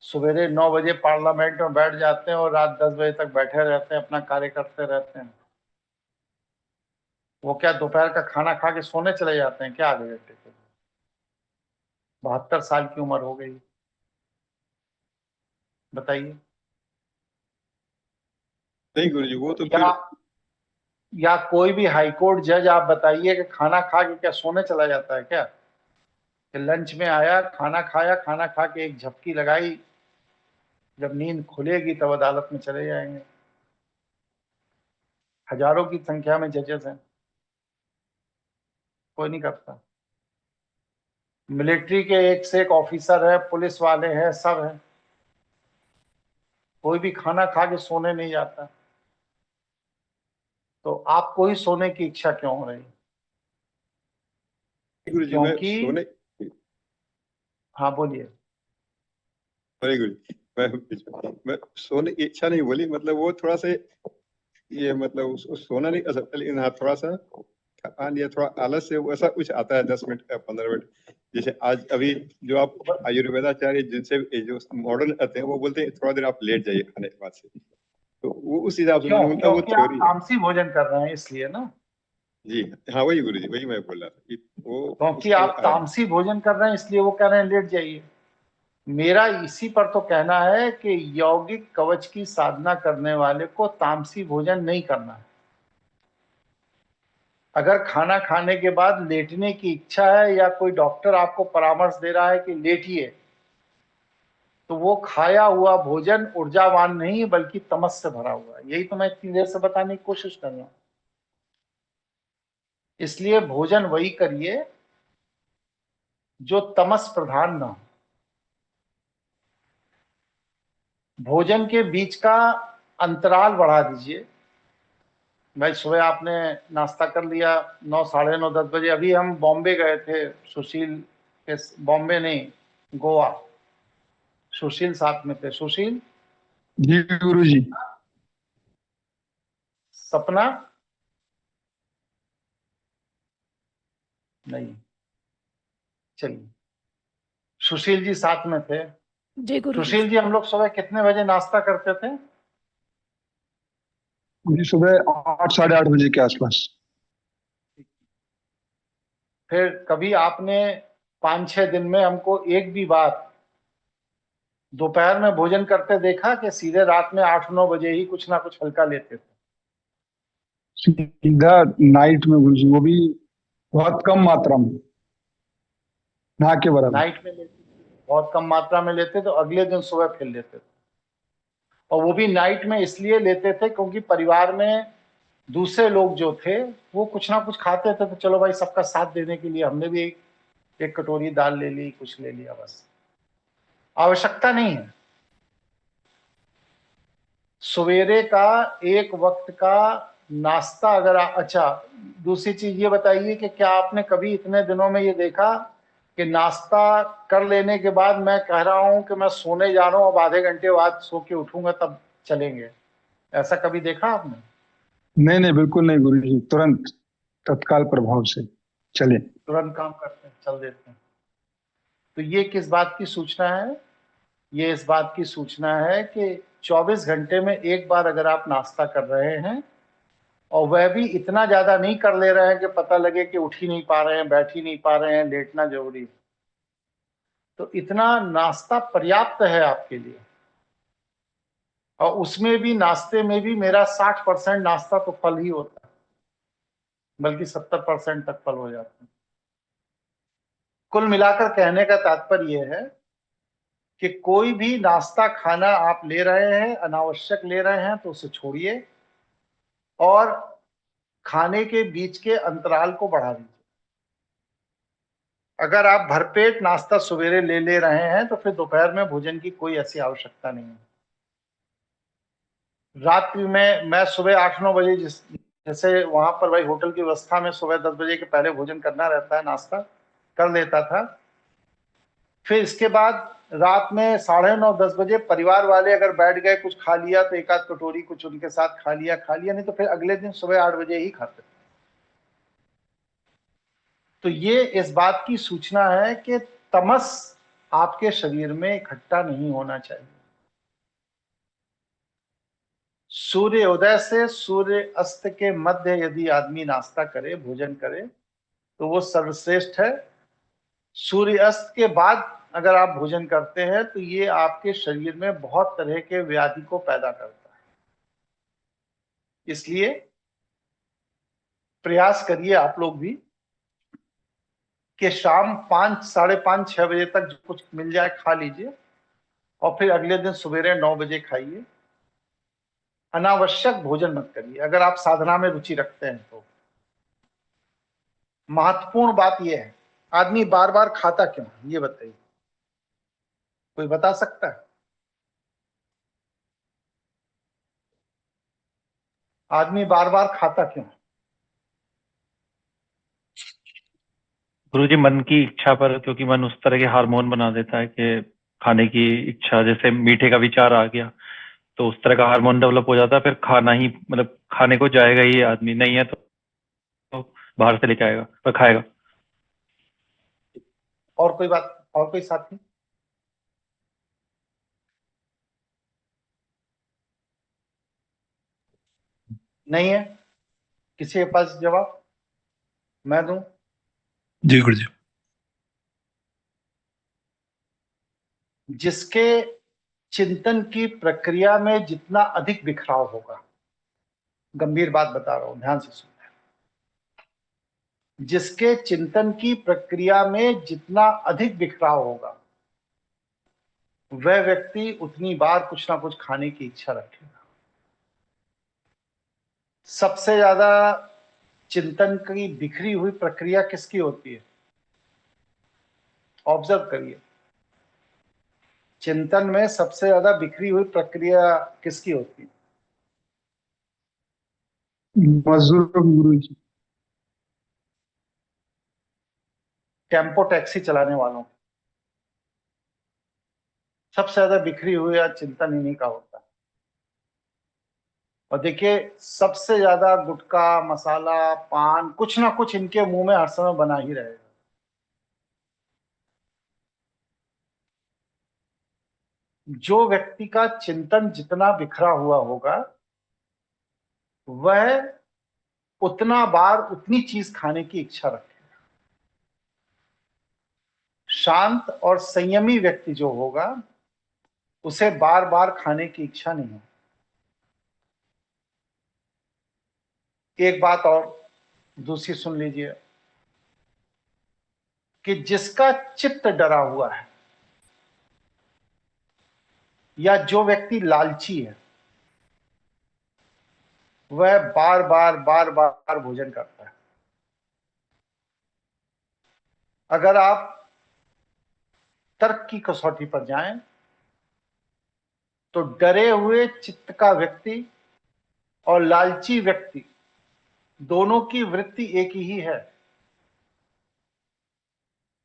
सवेरे 9 बजे पार्लियामेंट में बैठ जाते हैं और रात 10 बजे तक बैठे रहते हैं, अपना कार्य करते रहते हैं। वो क्या दोपहर का खाना खा के सोने चले जाते हैं क्या आधे घंटे के? 72 साल की उम्र हो गई, बताइए। नहीं गुरुजी, वो तो या कोई भी हाईकोर्ट जज आप बताइए कि खाना खा के क्या सोने चला जाता है क्या? कि लंच में आया, खाना खाया, खाना खा के एक झपकी लगाई, जब नींद खुलेगी तब अदालत में चले जाएंगे। हजारों की संख्या में जजेस हैं, कोई नहीं करता। मिलिट्री के एक से एक ऑफिसर है, पुलिस वाले हैं, सब हैं, कोई भी खाना खा के सोने नहीं जाता। तो आपको ही सोने की इच्छा क्यों हो रही? गुरुजी मैं क्योंकि सोने हाँ बोलिए। अरे गुरुजी मैं सोने की इच्छा नहीं बोली, मतलब वो थोड़ा सा ये मतलब उसको सोना नहीं कर सकता, लेकिन हाँ थोड़ा सा थकान या थोड़ा आलस से वैसा कुछ आता है 10 मिनट या 15 मिनट। जैसे आज अभी जो आप आयुर्वेदाचार्य जिनसे जो मॉडर्न आते हैं वो बोलते हैं थोड़ा देर आप लेट जाइए खाने के बाद से, तो वो उस हिसाब से मैंने बोलता वो क्योंकि आप थ्योरी है। तामसी भोजन कर रहे हैं इसलिए ना। जी हाँ वही गुरुजी, वही मैं बोल रहा था कि वो क्योंकि आप तामसी भोजन कर रहे हैं इसलिए वो कह रहे हैं लेट जाइए। मेरा इसी पर तो कहना है कि यौगिक कवच की साधना करने वाले को तामसी भोजन नहीं करना है। अगर खाना खाने के बाद लेटने की इच्छा है या कोई डॉक्टर आपको परामर्श दे रहा है कि लेटिए, तो वो खाया हुआ भोजन ऊर्जावान नहीं बल्कि तमस से भरा हुआ है। यही तो मैं इतनी देर से बताने की कोशिश कर रहा हूं। इसलिए भोजन वही करिए जो तमस प्रधान ना हो। भोजन के बीच का अंतराल बढ़ा दीजिए। भाई सुबह आपने नाश्ता कर लिया 9, साढ़े 9, 10 बजे। अभी हम बॉम्बे गए थे, सुशील के, बॉम्बे नहीं, गोवा। सुशील साथ में थे। सुशील, जी गुरुजी। सपना नहीं, चलिए, सुशील जी साथ में थे। जी गुरुजी। सुशील जी, हम लोग सुबह कितने बजे नाश्ता करते थे? जी सुबह 8, साढ़े 8 बजे के आसपास। फिर कभी आपने 5-6 दिन में हमको एक भी बार दोपहर में भोजन करते देखा कि सीधे रात में 8-9 बजे ही कुछ ना कुछ हल्का लेते थे? सीधा नाइट में गुरुजी, वो भी बहुत कम मात्रा में, ना के बराबर। नाइट में लेते थे, बहुत कम मात्रा में लेते तो अगले दिन सुबह फिर लेते थे। और वो भी नाइट में इसलिए लेते थे क्योंकि परिवार में दूसरे लोग जो थे वो कुछ ना कुछ खाते थे, तो चलो भाई सबका साथ देने के लिए हमने भी एक कटोरी दाल ले ली, कुछ ले लिया, बस। आवश्यकता नहीं है। सवेरे का एक वक्त का नाश्ता अगर अच्छा, दूसरी चीज ये बताइए कि क्या आपने कभी इतने दिनों में ये देखा कि नाश्ता कर लेने के बाद मैं कह रहा हूं कि मैं सोने जा रहा हूं, अब आधे घंटे बाद सो के उठूंगा तब चलेंगे? ऐसा कभी देखा आपने? नहीं नहीं, बिल्कुल नहीं गुरुजी, तुरंत तत्काल प्रभाव से चले। तुरंत काम करते हैं, चल देते हैं। तो ये किस बात की सूचना है? ये इस बात की सूचना है कि 24 घंटे में एक बार अगर आप नाश्ता कर रहे हैं और वह भी इतना ज्यादा नहीं कर ले रहे हैं कि पता लगे कि उठ ही नहीं पा रहे हैं, बैठ ही नहीं पा रहे हैं, लेटना जरूरी है, तो इतना नाश्ता पर्याप्त है आपके लिए। और उसमें भी नाश्ते में भी मेरा 60% नाश्ता तो फल ही होता है, बल्कि 70% तक फल हो जाता है। कुल मिलाकर कहने का तात्पर्य यह है कि कोई भी नाश्ता खाना आप ले रहे हैं, अनावश्यक ले रहे हैं, तो उसे छोड़िए और खाने के बीच के अंतराल को बढ़ा दीजिए। अगर आप भरपेट नाश्ता सवेरे ले रहे हैं तो फिर दोपहर में भोजन की कोई ऐसी आवश्यकता नहीं है। रात्रि में मैं सुबह 8-9 बजे जैसे वहां पर भाई होटल की व्यवस्था में सुबह 10 बजे के पहले भोजन करना रहता है, नाश्ता कर लेता था। फिर इसके बाद रात में 9:30-10 बजे परिवार वाले अगर बैठ गए, कुछ खा लिया तो एक आध कटोरी कुछ उनके साथ खा लिया, नहीं तो फिर अगले दिन सुबह 8 बजे ही खाते। तो ये इस बात की सूचना है कि तमस आपके शरीर में इकट्ठा नहीं होना चाहिए। सूर्य उदय से सूर्य अस्त के मध्य यदि आदमी नाश्ता करे, भोजन करे, तो वो सर्वश्रेष्ठ है। सूर्य अस्त के बाद अगर आप भोजन करते हैं तो ये आपके शरीर में बहुत तरह के व्याधि को पैदा करता है। इसलिए प्रयास करिए आप लोग भी कि शाम 5, 5:30, 6 बजे तक जो कुछ मिल जाए खा लीजिए और फिर अगले दिन सवेरे 9 बजे खाइए। अनावश्यक भोजन मत करिए अगर आप साधना में रुचि रखते हैं तो। महत्वपूर्ण बात यह है, आदमी बार बार खाता क्यों है, ये बताइए, कोई बता सकता है? आदमी बार बार खाता क्यों है? गुरुजी मन की इच्छा पर, क्योंकि मन उस तरह के हार्मोन बना देता है कि खाने की इच्छा, जैसे मीठे का विचार आ गया तो उस तरह का हार्मोन डेवलप हो जाता है, फिर खाना ही मतलब खाने को जाएगा ही आदमी, नहीं है तो बाहर से लेके आएगा पर खाएगा। और कोई बात, और कोई साथी? नहीं है? किसी के पास जवाब? मैं दूं? जी गुरुजी। जिसके चिंतन की प्रक्रिया में जितना अधिक बिखराव होगा, गंभीर बात बता रहा हूं, ध्यान से सुनना, जिसके चिंतन की प्रक्रिया में जितना अधिक बिखराव होगा वह व्यक्ति उतनी बार कुछ ना कुछ खाने की इच्छा रखेगा। सबसे ज्यादा चिंतन की बिखरी हुई प्रक्रिया किसकी होती है? ऑब्जर्व करिए, चिंतन में सबसे ज्यादा बिखरी हुई प्रक्रिया किसकी होती है? मजदूर गुरुजी। टेम्पो टैक्सी चलाने वालों की सबसे ज्यादा बिखरी हुई या चिंतन इन्हीं का होता है। और देखिए, सबसे ज्यादा गुटखा, मसाला, पान, कुछ ना कुछ इनके मुंह में हर समय बना ही रहेगा। जो व्यक्ति का चिंतन जितना बिखरा हुआ होगा वह उतना बार उतनी चीज खाने की इच्छा रखेगा। शांत और संयमी व्यक्ति जो होगा उसे बार बार खाने की इच्छा नहीं है। एक बात और दूसरी सुन लीजिए कि जिसका चित्त डरा हुआ है या जो व्यक्ति लालची है वह बार बार भोजन करता है। अगर आप तर्क की कसौटी पर जाएं तो डरे हुए चित्त का व्यक्ति और लालची व्यक्ति दोनों की वृत्ति एक ही है।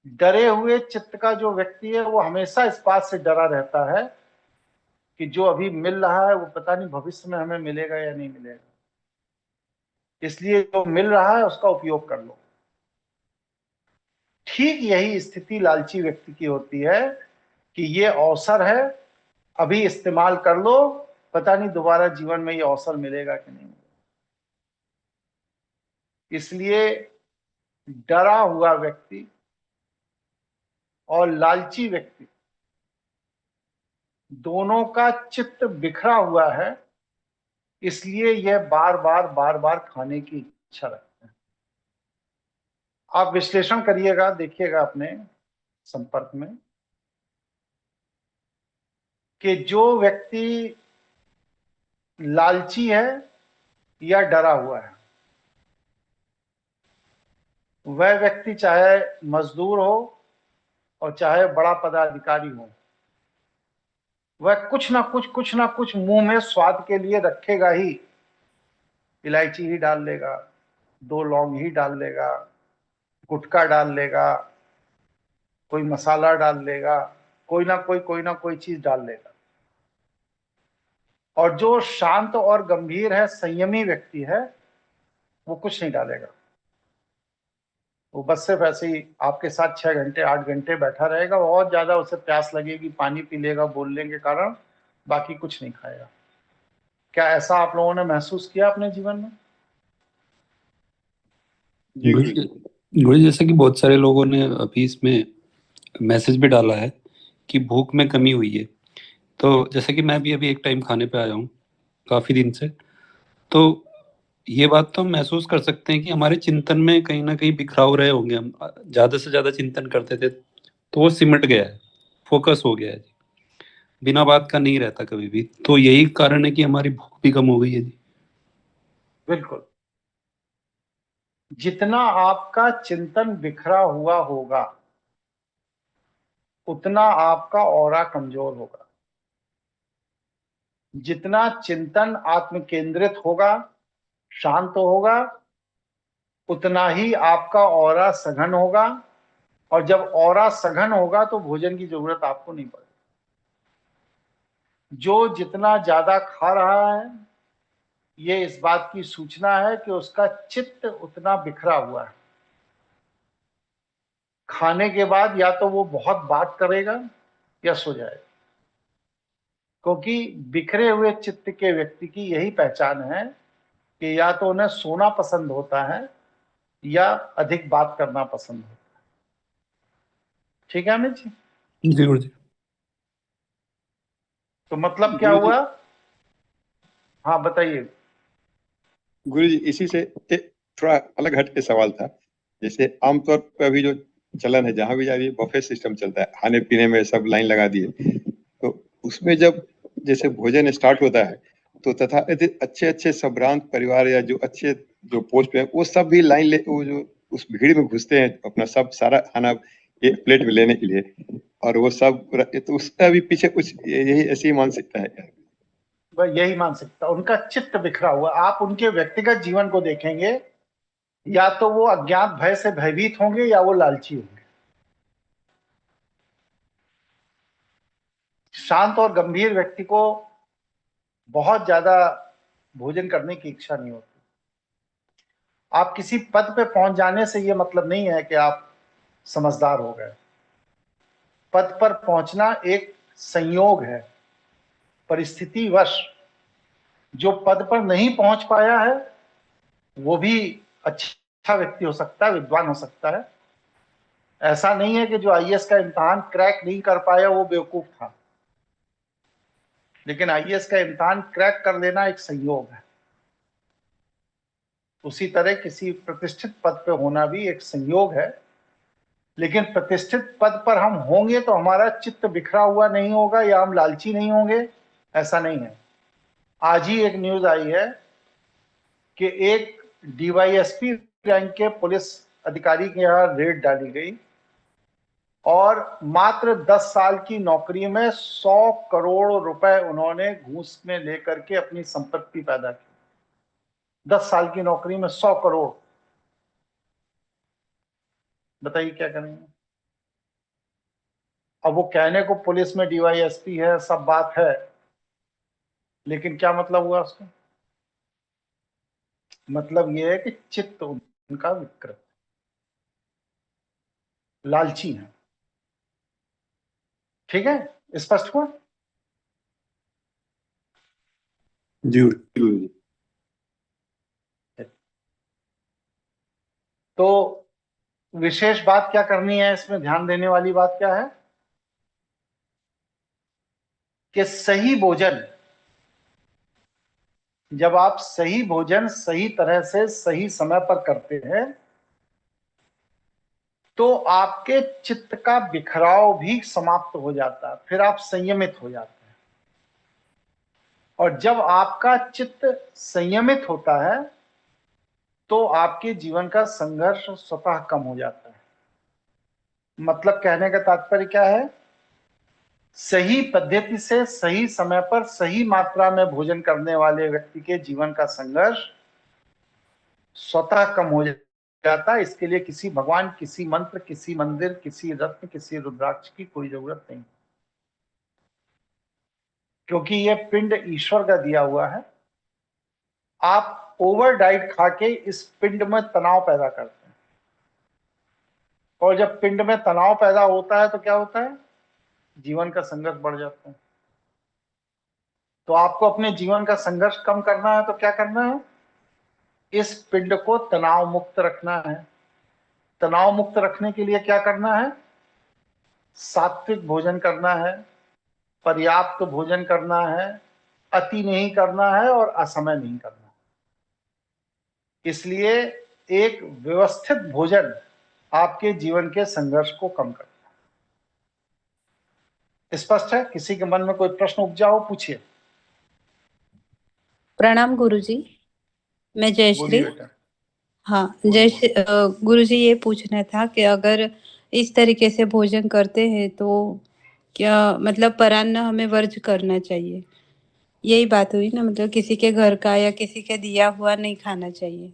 डरे हुए चित्त का जो व्यक्ति है वो हमेशा इस बात से डरा रहता है कि जो अभी मिल रहा है वो पता नहीं भविष्य में हमें मिलेगा या नहीं मिलेगा, इसलिए जो मिल रहा है उसका उपयोग कर लो। ठीक ठीक यही स्थिति लालची व्यक्ति की होती है कि ये अवसर है, अभी इस्तेमाल कर लो, पता नहीं दोबारा जीवन में ये अवसर मिलेगा कि नहीं मिलेगा। इसलिए डरा हुआ व्यक्ति और लालची व्यक्ति दोनों का चित्त बिखरा हुआ है, इसलिए यह बार बार खाने की इच्छा रखते हैं। आप विश्लेषण करिएगा, देखिएगा अपने संपर्क में कि जो व्यक्ति लालची है या डरा हुआ है, वह व्यक्ति चाहे मजदूर हो और चाहे बड़ा पदाधिकारी हो, वह कुछ ना कुछ मुंह में स्वाद के लिए रखेगा ही। इलायची ही डाल लेगा, 2 लौंग ही डाल लेगा, गुटखा डाल लेगा, कोई मसाला डाल लेगा, कोई ना कोई चीज डाल लेगा। और जो शांत और गंभीर है, संयमी व्यक्ति है, वो कुछ नहीं डालेगा। वो बस सिर्फ ऐसे ही आपके साथ 6 घंटे 8 घंटे बैठा रहेगा, और ज्यादा उसे प्यास लगेगी, पानी पी लेगा बोलने के कारण, बाकी कुछ नहीं खाएगा। क्या ऐसा आप लोगों ने महसूस किया अपने जीवन में? जी गुरुजी। गुरुजी, जैसे कि बहुत सारे लोगों ने अभी इसमें मैसेज भी डाला है कि भूख में कमी हुई है, तो जैसे कि मैं भी अभी एक टाइम खाने पे आया हूँ काफी दिन से, तो ये बात तो हम महसूस कर सकते हैं कि हमारे चिंतन में कहीं ना कहीं बिखराव रहे होंगे। हम ज्यादा से ज्यादा चिंतन करते थे, तो वो सिमट गया है, फोकस हो गया है जी, बिना बात का नहीं रहता कभी भी। तो यही कारण है कि हमारी भूख भी कम हो गई है जी। बिल्कुल। जितना आपका चिंतन बिखरा हुआ होगा, उतना आपका ऑरा कमजोर होगा। जितना चिंतन आत्म केंद्रित होगा, शांत होगा, उतना ही आपका ऑरा सघन होगा। और जब ऑरा सघन होगा तो भोजन की जरूरत आपको नहीं पड़ेगी। जो जितना ज्यादा खा रहा है, ये इस बात की सूचना है कि उसका चित्त उतना बिखरा हुआ है। खाने के बाद या तो वो बहुत बात करेगा या सो जाएगा, क्योंकि बिखरे हुए चित्त के व्यक्ति की यही पहचान है कि या तो उन्हें सोना पसंद होता है या अधिक बात करना पसंद होता है। ठीक है अमित जी? जी गुरुजी। तो मतलब क्या गुरुजी। हुआ? हाँ बताइए। गुरुजी, इसी से एक थोड़ा अलग हट के सवाल था। जैसे आमतौर पर अभी जो चलन है, जहां भी जाइए बफे सिस्टम चलता है, खाने पीने में सब लाइन लगा दिए, तो उसमें जब जैसे भोजन स्टार्ट होता है तो तथाकथित अच्छे संभ्रांत परिवार या जो अच्छे जो पोस्ट पे है, वो सब भी लाइन ले, वो जो उस भीड़ में घुसते हैं अपना सब सारा खाना एक प्लेट में लेने के लिए, और वो सब तो उसका भी पीछे कुछ यही ऐसी मानसिकता है क्या? वह यही मानसिकता, उनका चित्त बिखरा हुआ। आप उनके व्यक्तिगत जीवन को देखेंगे, या तो वो अज्ञात भय से भयभीत होंगे या वो लालची होंगे। शांत और गंभीर व्यक्ति को बहुत ज्यादा भोजन करने की इच्छा नहीं होती। आप किसी पद पे पहुंच जाने से ये मतलब नहीं है कि आप समझदार हो गए। पद पर पहुंचना एक संयोग है, परिस्थितिवश। जो पद पर नहीं पहुंच पाया है वो भी अच्छा व्यक्ति हो सकता है, विद्वान हो सकता है। ऐसा नहीं है कि जो आईएएस का इम्तिहान क्रैक नहीं कर पाया वो बेवकूफ था, लेकिन आईएएस का इम्तिहान क्रैक कर लेना एक संयोग है। उसी तरह किसी प्रतिष्ठित पद पे होना भी एक संयोग है, लेकिन प्रतिष्ठित पद पर हम होंगे तो हमारा चित्त बिखरा हुआ नहीं होगा या हम लालची नहीं होंगे, ऐसा नहीं है। आज ही एक न्यूज आई है कि एक डीवाईएसपी रैंक के पुलिस अधिकारी के यहाँ रेड डाली गई और मात्र 10 साल की नौकरी में 100 करोड़ रुपए उन्होंने घूस में लेकर के अपनी संपत्ति पैदा की। 10 साल की नौकरी में 100 करोड़। बताइए क्या करेंगे? अब वो कहने को पुलिस में डीवाईएसपी है, सब बात है, लेकिन क्या मतलब हुआ उसका? मतलब ये है कि चित्त उनका विकृत। लालची हैं। ठीक है, स्पष्ट हुआ? जी गुरुजी। तो विशेष बात क्या करनी है, इसमें ध्यान देने वाली बात क्या है कि सही भोजन, जब आप सही भोजन सही तरह से सही समय पर करते हैं तो आपके चित्त का बिखराव भी समाप्त हो जाता है, फिर आप संयमित हो जाते हैं। और जब आपका चित्त संयमित होता है तो आपके जीवन का संघर्ष स्वतः कम हो जाता है। मतलब कहने का तात्पर्य क्या है, सही पद्धति से सही समय पर सही मात्रा में भोजन करने वाले व्यक्ति के जीवन का संघर्ष स्वतः कम हो जाता है। इसके लिए किसी भगवान, किसी मंत्र, किसी मंदिर, किसी रत्न, किसी रुद्राक्ष की कोई जरूरत नहीं, क्योंकि यह पिंड ईश्वर का दिया हुआ है। आप ओवर डाइट खा के इस पिंड में तनाव पैदा करते हैं, और जब पिंड में तनाव पैदा होता है तो क्या होता है, जीवन का संघर्ष बढ़ जाता है। तो आपको अपने जीवन का संघर्ष कम करना है तो क्या करना है, इस पिंड को तनाव मुक्त रखना है। तनाव मुक्त रखने के लिए क्या करना है, सात्विक भोजन करना है, पर्याप्त भोजन करना है, अति नहीं करना है और असमय नहीं करना है। इसलिए एक व्यवस्थित भोजन आपके जीवन के संघर्ष को कम करता है। स्पष्ट है? किसी के मन में कोई प्रश्न उपजा हो, पूछिए। प्रणाम गुरुजी, मैं जयश्री। बोलिए बेटा। हाँ, जयश्री। गुरुजी, ये पूछना था कि अगर इस तरीके से भोजन करते हैं तो क्या मतलब परान्न हमें वर्ज करना चाहिए, यही बात हुई ना? मतलब किसी के घर का या किसी के दिया हुआ नहीं खाना चाहिए।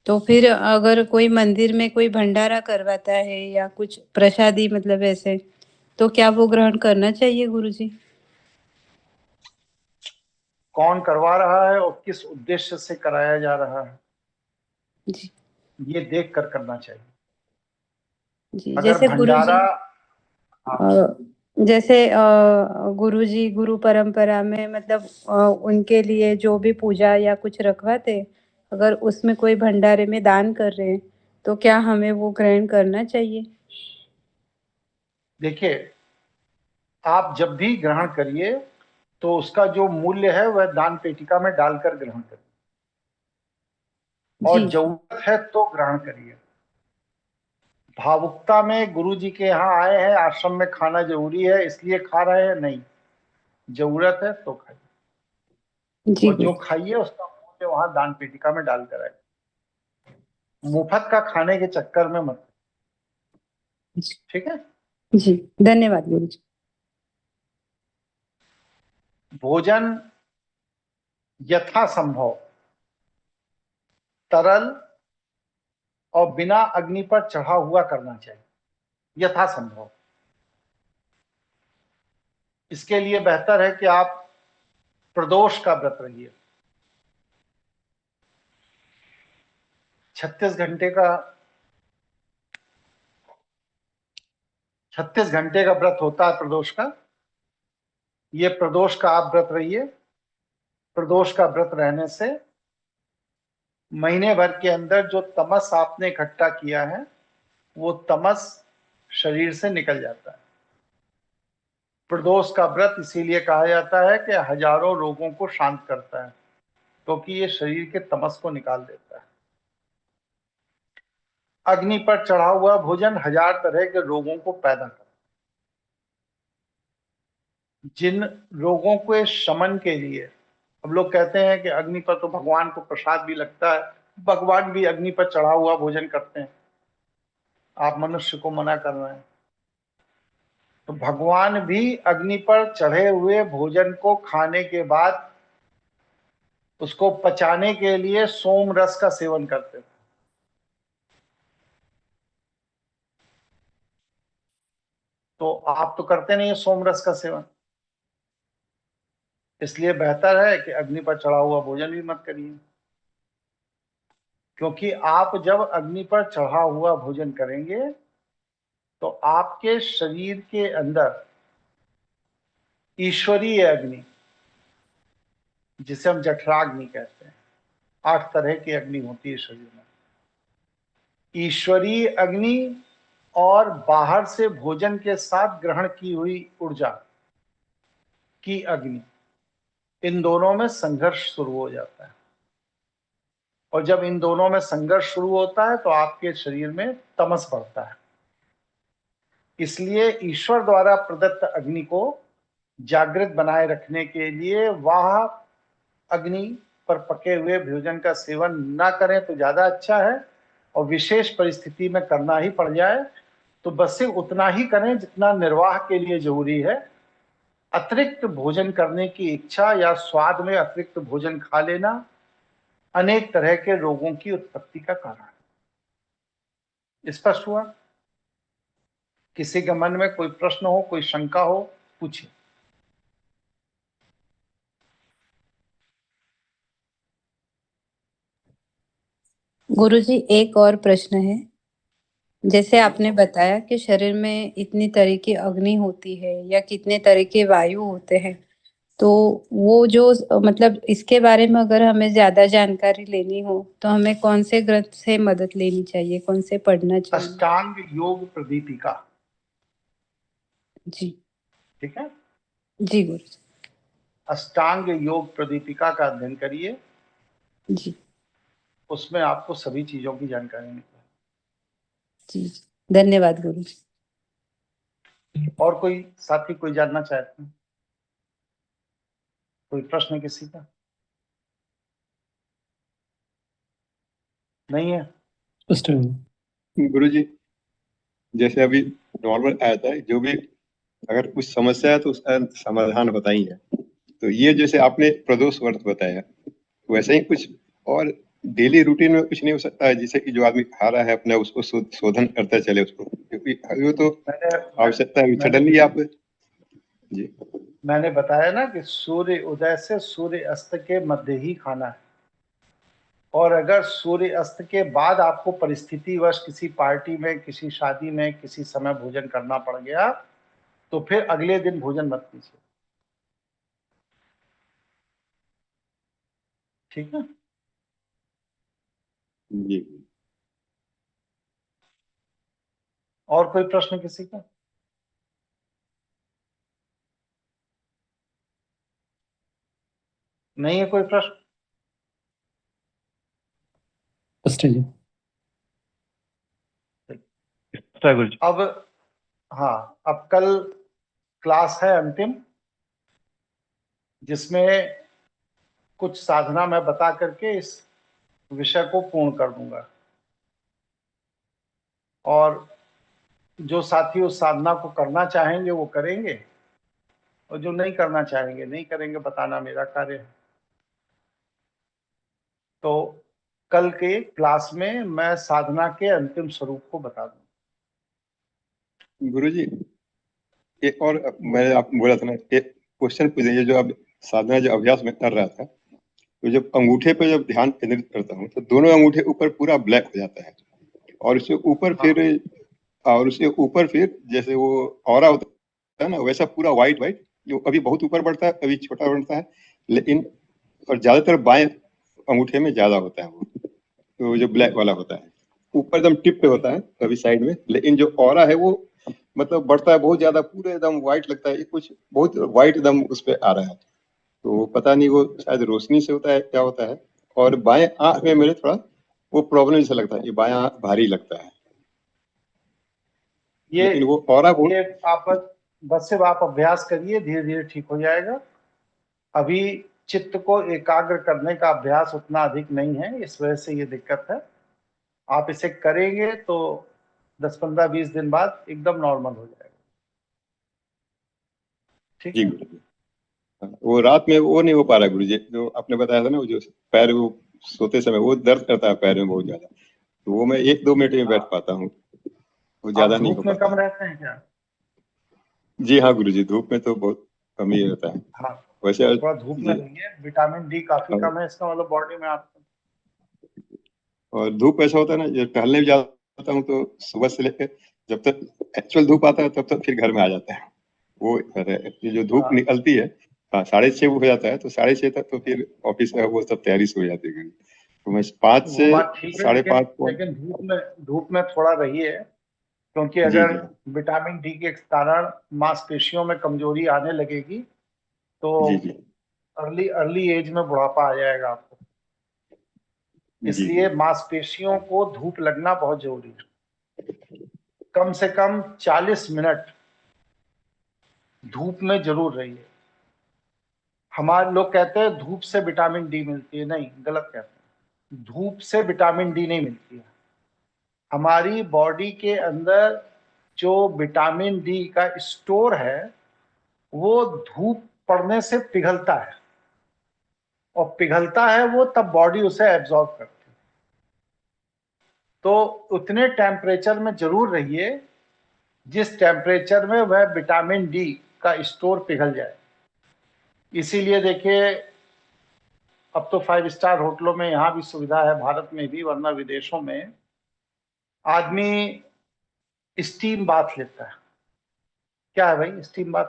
तो फिर अगर कोई मंदिर में कोई भंडारा करवाता है या कुछ प्रसादी मतलब ऐसे, तो क्या वो ग्रहण करना चाहिए गुरुजी? कौन करवा रहा है और किस उद्देश्य से कराया जा रहा है, जी ये देख कर करना चाहिए। जी। अगर जैसे गुरुजी, भंडारा, जैसे गुरुजी गुरु परंपरा में मतलब उनके लिए जो भी पूजा या कुछ रखवाते, अगर उसमें कोई भंडारे में दान कर रहे हैं तो क्या हमें वो ग्रहण करना चाहिए? देखिए, आप जब भी ग्रहण करिए तो उसका जो मूल्य है वह दान पेटिका में डालकर ग्रहण करिए, और जी जरूरत है तो ग्रहण करिए। भावुकता में गुरु जी के यहाँ आए हैं, आश्रम में खाना जरूरी है इसलिए खा रहे हैं, नहीं, जरूरत है तो खाइए, जी और जो खाइए उसका मूल्य वहां दान पेटिका में डालकर आए। मुफ्त का खाने के चक्कर में मत। ठीक है? जी, धन्यवाद गुरुजी। भोजन यथासंभव तरल और बिना अग्नि पर चढ़ा हुआ करना चाहिए, यथासंभव। इसके लिए बेहतर है कि आप प्रदोष का व्रत रहिए। 36 घंटे का 36 घंटे का व्रत होता है प्रदोष का। ये प्रदोष का आप व्रत रहिए। प्रदोष का व्रत रहने से महीने भर के अंदर जो तमस आपने इकट्ठा किया है वो तमस शरीर से निकल जाता है। प्रदोष का व्रत इसीलिए कहा जाता है कि हजारों रोगों को शांत करता है, क्योंकि ये शरीर के तमस को निकाल देता है। अग्नि पर चढ़ा हुआ भोजन हजार तरह के रोगों को पैदा करता है। जिन रोगों के शमन के लिए, अब लोग कहते हैं कि अग्नि पर तो भगवान को प्रसाद भी लगता है, भगवान भी अग्नि पर चढ़ा हुआ भोजन करते हैं, आप मनुष्य को मना कर रहे हैं। तो भगवान भी अग्नि पर चढ़े हुए भोजन को खाने के बाद उसको पचाने के लिए सोम रस का सेवन करते थे। तो आप तो करते नहीं है सोम रस का सेवन, इसलिए बेहतर है कि अग्नि पर चढ़ा हुआ भोजन भी मत करिए। क्योंकि आप जब अग्नि पर चढ़ा हुआ भोजन करेंगे तो आपके शरीर के अंदर ईश्वरीय अग्नि, जिसे हम जठराग्नि कहते हैं, 8 तरह की अग्नि होती है शरीर में। ईश्वरीय अग्नि और बाहर से भोजन के साथ ग्रहण की हुई ऊर्जा की अग्नि, इन दोनों में संघर्ष शुरू हो जाता है। और जब इन दोनों में संघर्ष शुरू होता है तो आपके शरीर में तमस बढ़ता है। इसलिए ईश्वर द्वारा प्रदत्त अग्नि को जागृत बनाए रखने के लिए वह अग्नि पर पके हुए भोजन का सेवन ना करें तो ज्यादा अच्छा है, और विशेष परिस्थिति में करना ही पड़ जाए तो बस सिर्फ उतना ही करें जितना निर्वाह के लिए जरूरी है। अतिरिक्त भोजन करने की इच्छा या स्वाद में अतिरिक्त भोजन खा लेना अनेक तरह के रोगों की उत्पत्ति का कारण है। स्पष्ट हुआ? किसी के मन में कोई प्रश्न हो, कोई शंका हो, पूछिए। गुरुजी, एक और प्रश्न है। जैसे आपने बताया कि शरीर में इतनी तरह की अग्नि होती है या कितने तरह के वायु होते हैं, तो वो जो मतलब इसके बारे में अगर हमें ज्यादा जानकारी लेनी हो तो हमें कौन से ग्रंथ से मदद लेनी चाहिए, कौन से पढ़ना चाहिए? अष्टांग योग प्रदीपिका। जी ठीक है, जी गुरुजी। अष्टांग योग प्रदीपिका का अध्ययन करिए, जी उसमें आपको सभी चीजों की जानकारी मिलेगी। जी, धन्यवाद गुरुजी। और कोई साथी कोई जानना चाहते हैं? कोई प्रश्न किसी का? नहीं है? गुरुजी, जैसे अभी नॉर्मल आया था, जो भी अगर कुछ समस्या है तो उसका समाधान बताइए। तो ये जैसे आपने प्रदोष व्रत बताया, वैसे ही कुछ और डेली रूटीन में कुछ नहीं हो सकता है, जिससे कि जो आदमी खा रहा है अपना उसको शोधन करता चले उसको, क्योंकि वो तो आवश्यकता है। सडनली आप जी, मैंने बताया ना कि सूर्य उदय से सूर्य अस्त के मध्य ही खाना है, और अगर सूर्य अस्त के बाद आपको परिस्थितिवश किसी पार्टी में, किसी शादी में, किसी समय भोजन करना पड़ गया तो फिर अगले दिन भोजन मत कीजिए। ठीक है जी। और कोई प्रश्न किसी का? नहीं है कोई प्रश्न? गुरुजी। अब हाँ, अब कल क्लास है अंतिम, जिसमें कुछ साधना मैं बता करके इस विषय को पूर्ण कर दूंगा, और जो साथी उस साधना को करना चाहेंगे वो करेंगे, और जो नहीं करना चाहेंगे नहीं करेंगे, बताना मेरा कार्य है। तो कल के क्लास में मैं साधना के अंतिम स्वरूप को बता दूंगा। गुरुजी, एक और मैं आप बोला था ना, एक क्वेश्चन पूछिए। जो अब साधना जो अभ्यास में कर रहा था, तो जब अंगूठे पे जब ध्यान केंद्रित करता हूँ तो दोनों अंगूठे ऊपर पूरा ब्लैक हो जाता है, और उससे ऊपर फिर जैसे वो ऑरा होता है ना, वैसा पूरा व्हाइट व्हाइट, जो कभी बहुत ऊपर बढ़ता है कभी छोटा बढ़ता है, लेकिन और ज्यादातर बाएं अंगूठे में ज्यादा होता है वो, तो जो ब्लैक वाला होता है ऊपर एकदम टिप पे होता है, कभी साइड में, लेकिन जो ऑरा है वो मतलब बढ़ता है बहुत ज्यादा, पूरे एकदम व्हाइट लगता है, कुछ बहुत व्हाइट एकदम उस पे आ रहा है। तो पता नहीं वो शायद रोशनी से होता है, क्या होता है। और बाएं आंख में मेरे थोड़ा वो प्रॉब्लम जैसा लगता है, ये बाएं आंख भारी लगता है, लेकिन वो ऑरा ये आप बस सिर्फ आप अभ्यास करिए, धीरे धीरे ठीक हो जाएगा। अभी चित्त को एकाग्र करने का अभ्यास उतना अधिक नहीं है, इस वजह से ये दिक्कत है। आप इसे करेंगे तो 10, 15, 20 दिन बाद एकदम नॉर्मल हो जाएगा। ठीक जी है? गुरु जी। वो रात में वो नहीं हो पा रहा गुरु जी, जो आपने बताया था ना, वो जो पैर वो सोते समय वो दर्द करता है पैर में बहुत ज्यादा, तो वो मैं 1-2 मिनट में बैठ पाता हूँ, वो ज्यादा नहीं हो धूप में पाता कम है। रहते हैं क्या? जी हाँ गुरु जी, धूप में तो बहुत कम ही रहता है। हाँ, वैसे थोड़ा धूप में जी रहिए, विटामिन डी काफी कम है इसका मतलब बॉडी में आपको। और धूप ऐसा होता है ना, जब टहलने भी जाता हूँ तो सुबह से लेकर जब तक एक्चुअल धूप आता है तब तक फिर घर में आ जाता है। वो ये जो धूप निकलती है, हाँ 6:30 हो जाता है, तो 6:30 तक तो फिर ऑफिस में वो सब तैयारी शुरू हो जाती है। तो मैं 5 वो से बात ठीक है, 5:30 लेकिन धूप में थोड़ा रहिए, क्योंकि जी अगर जी विटामिन डी के कारण मांसपेशियों में कमजोरी आने लगेगी तो जी जी अर्ली एज में बुढ़ापा आ जाएगा आपको। जी इसलिए मांसपेशियों को धूप लगना बहुत जरूरी है। कम से कम 40 मिनट धूप में जरूर रहिए। हमारे लोग कहते हैं धूप से विटामिन डी मिलती है, नहीं, गलत कहते हैं। धूप से विटामिन डी नहीं मिलती है। हमारी बॉडी के अंदर जो विटामिन डी का स्टोर है वो धूप पड़ने से पिघलता है, और पिघलता है वो तब बॉडी उसे एब्जॉर्ब करती है। तो उतने टेम्परेचर में जरूर रहिए जिस टेम्परेचर में वह विटामिन डी का स्टोर पिघल जाए। इसीलिए देखिए, अब तो 5 स्टार होटलों में यहाँ भी सुविधा है, भारत में भी, वरना विदेशों में आदमी स्टीम बाथ लेता है। क्या है भाई स्टीम बाथ?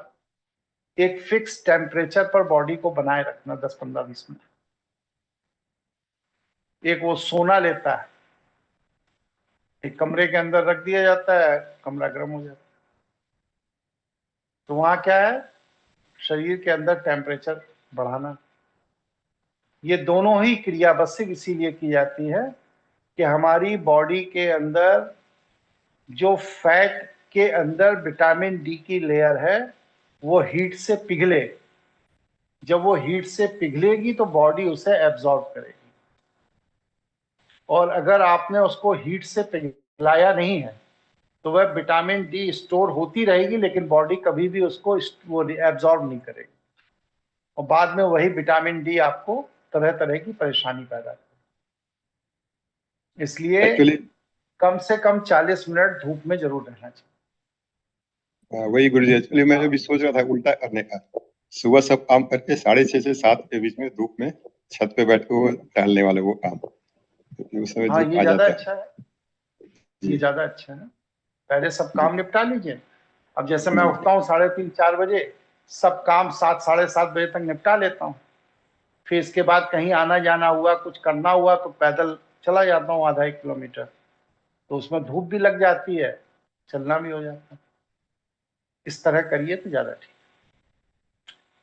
एक फिक्स टेम्परेचर पर बॉडी को बनाए रखना 10, 15, 20 मिनट। एक वो सोना लेता है, एक कमरे के अंदर रख दिया जाता है, कमरा गर्म हो जाता है। तो वहां क्या है, शरीर के अंदर टेम्परेचर बढ़ाना। ये दोनों ही क्रिया बस सिर्फ इसीलिए की जाती है कि हमारी बॉडी के अंदर जो फैट के अंदर विटामिन डी की लेयर है वो हीट से पिघले। जब वो हीट से पिघलेगी तो बॉडी उसे एब्जॉर्ब करेगी। और अगर आपने उसको हीट से पिघलाया नहीं है तो वह विटामिन डी स्टोर होती रहेगी, लेकिन बॉडी कभी भी उसको वो एब्जॉर्ब नहीं करेगी, और बाद में वही विटामिन डी आपको तरह तरह की परेशानी पैदा करेगी। इसलिए एक्चुअली कम से कम 40 मिनट धूप में जरूर रहना चाहिए। वही गुरुजी, एक्चुअली मैं भी सोच रहा था उल्टा करने का। सुबह सब काम करके 6:30 से 7 के बीच में धूप में छत पे बैठ के वो टहलने वाले वो काम, क्योंकि उस समय हाँ, धूप ये आ ज्यादा जाता अच्छा है, ये जी ज्यादा अच्छा है। पहले सब जी काम निपटा लीजिए। अब जैसे मैं जी उठता हूँ 3:30, 4 बजे, सब काम 7, 7:30 बजे तक निपटा लेता हूँ। फिर इसके बाद कहीं आना जाना हुआ, कुछ करना हुआ तो पैदल चला जाता हूँ आधा 1 किलोमीटर, तो उसमें धूप भी लग जाती है, चलना भी हो जाता है। इस तरह करिए तो ज्यादा ठीक।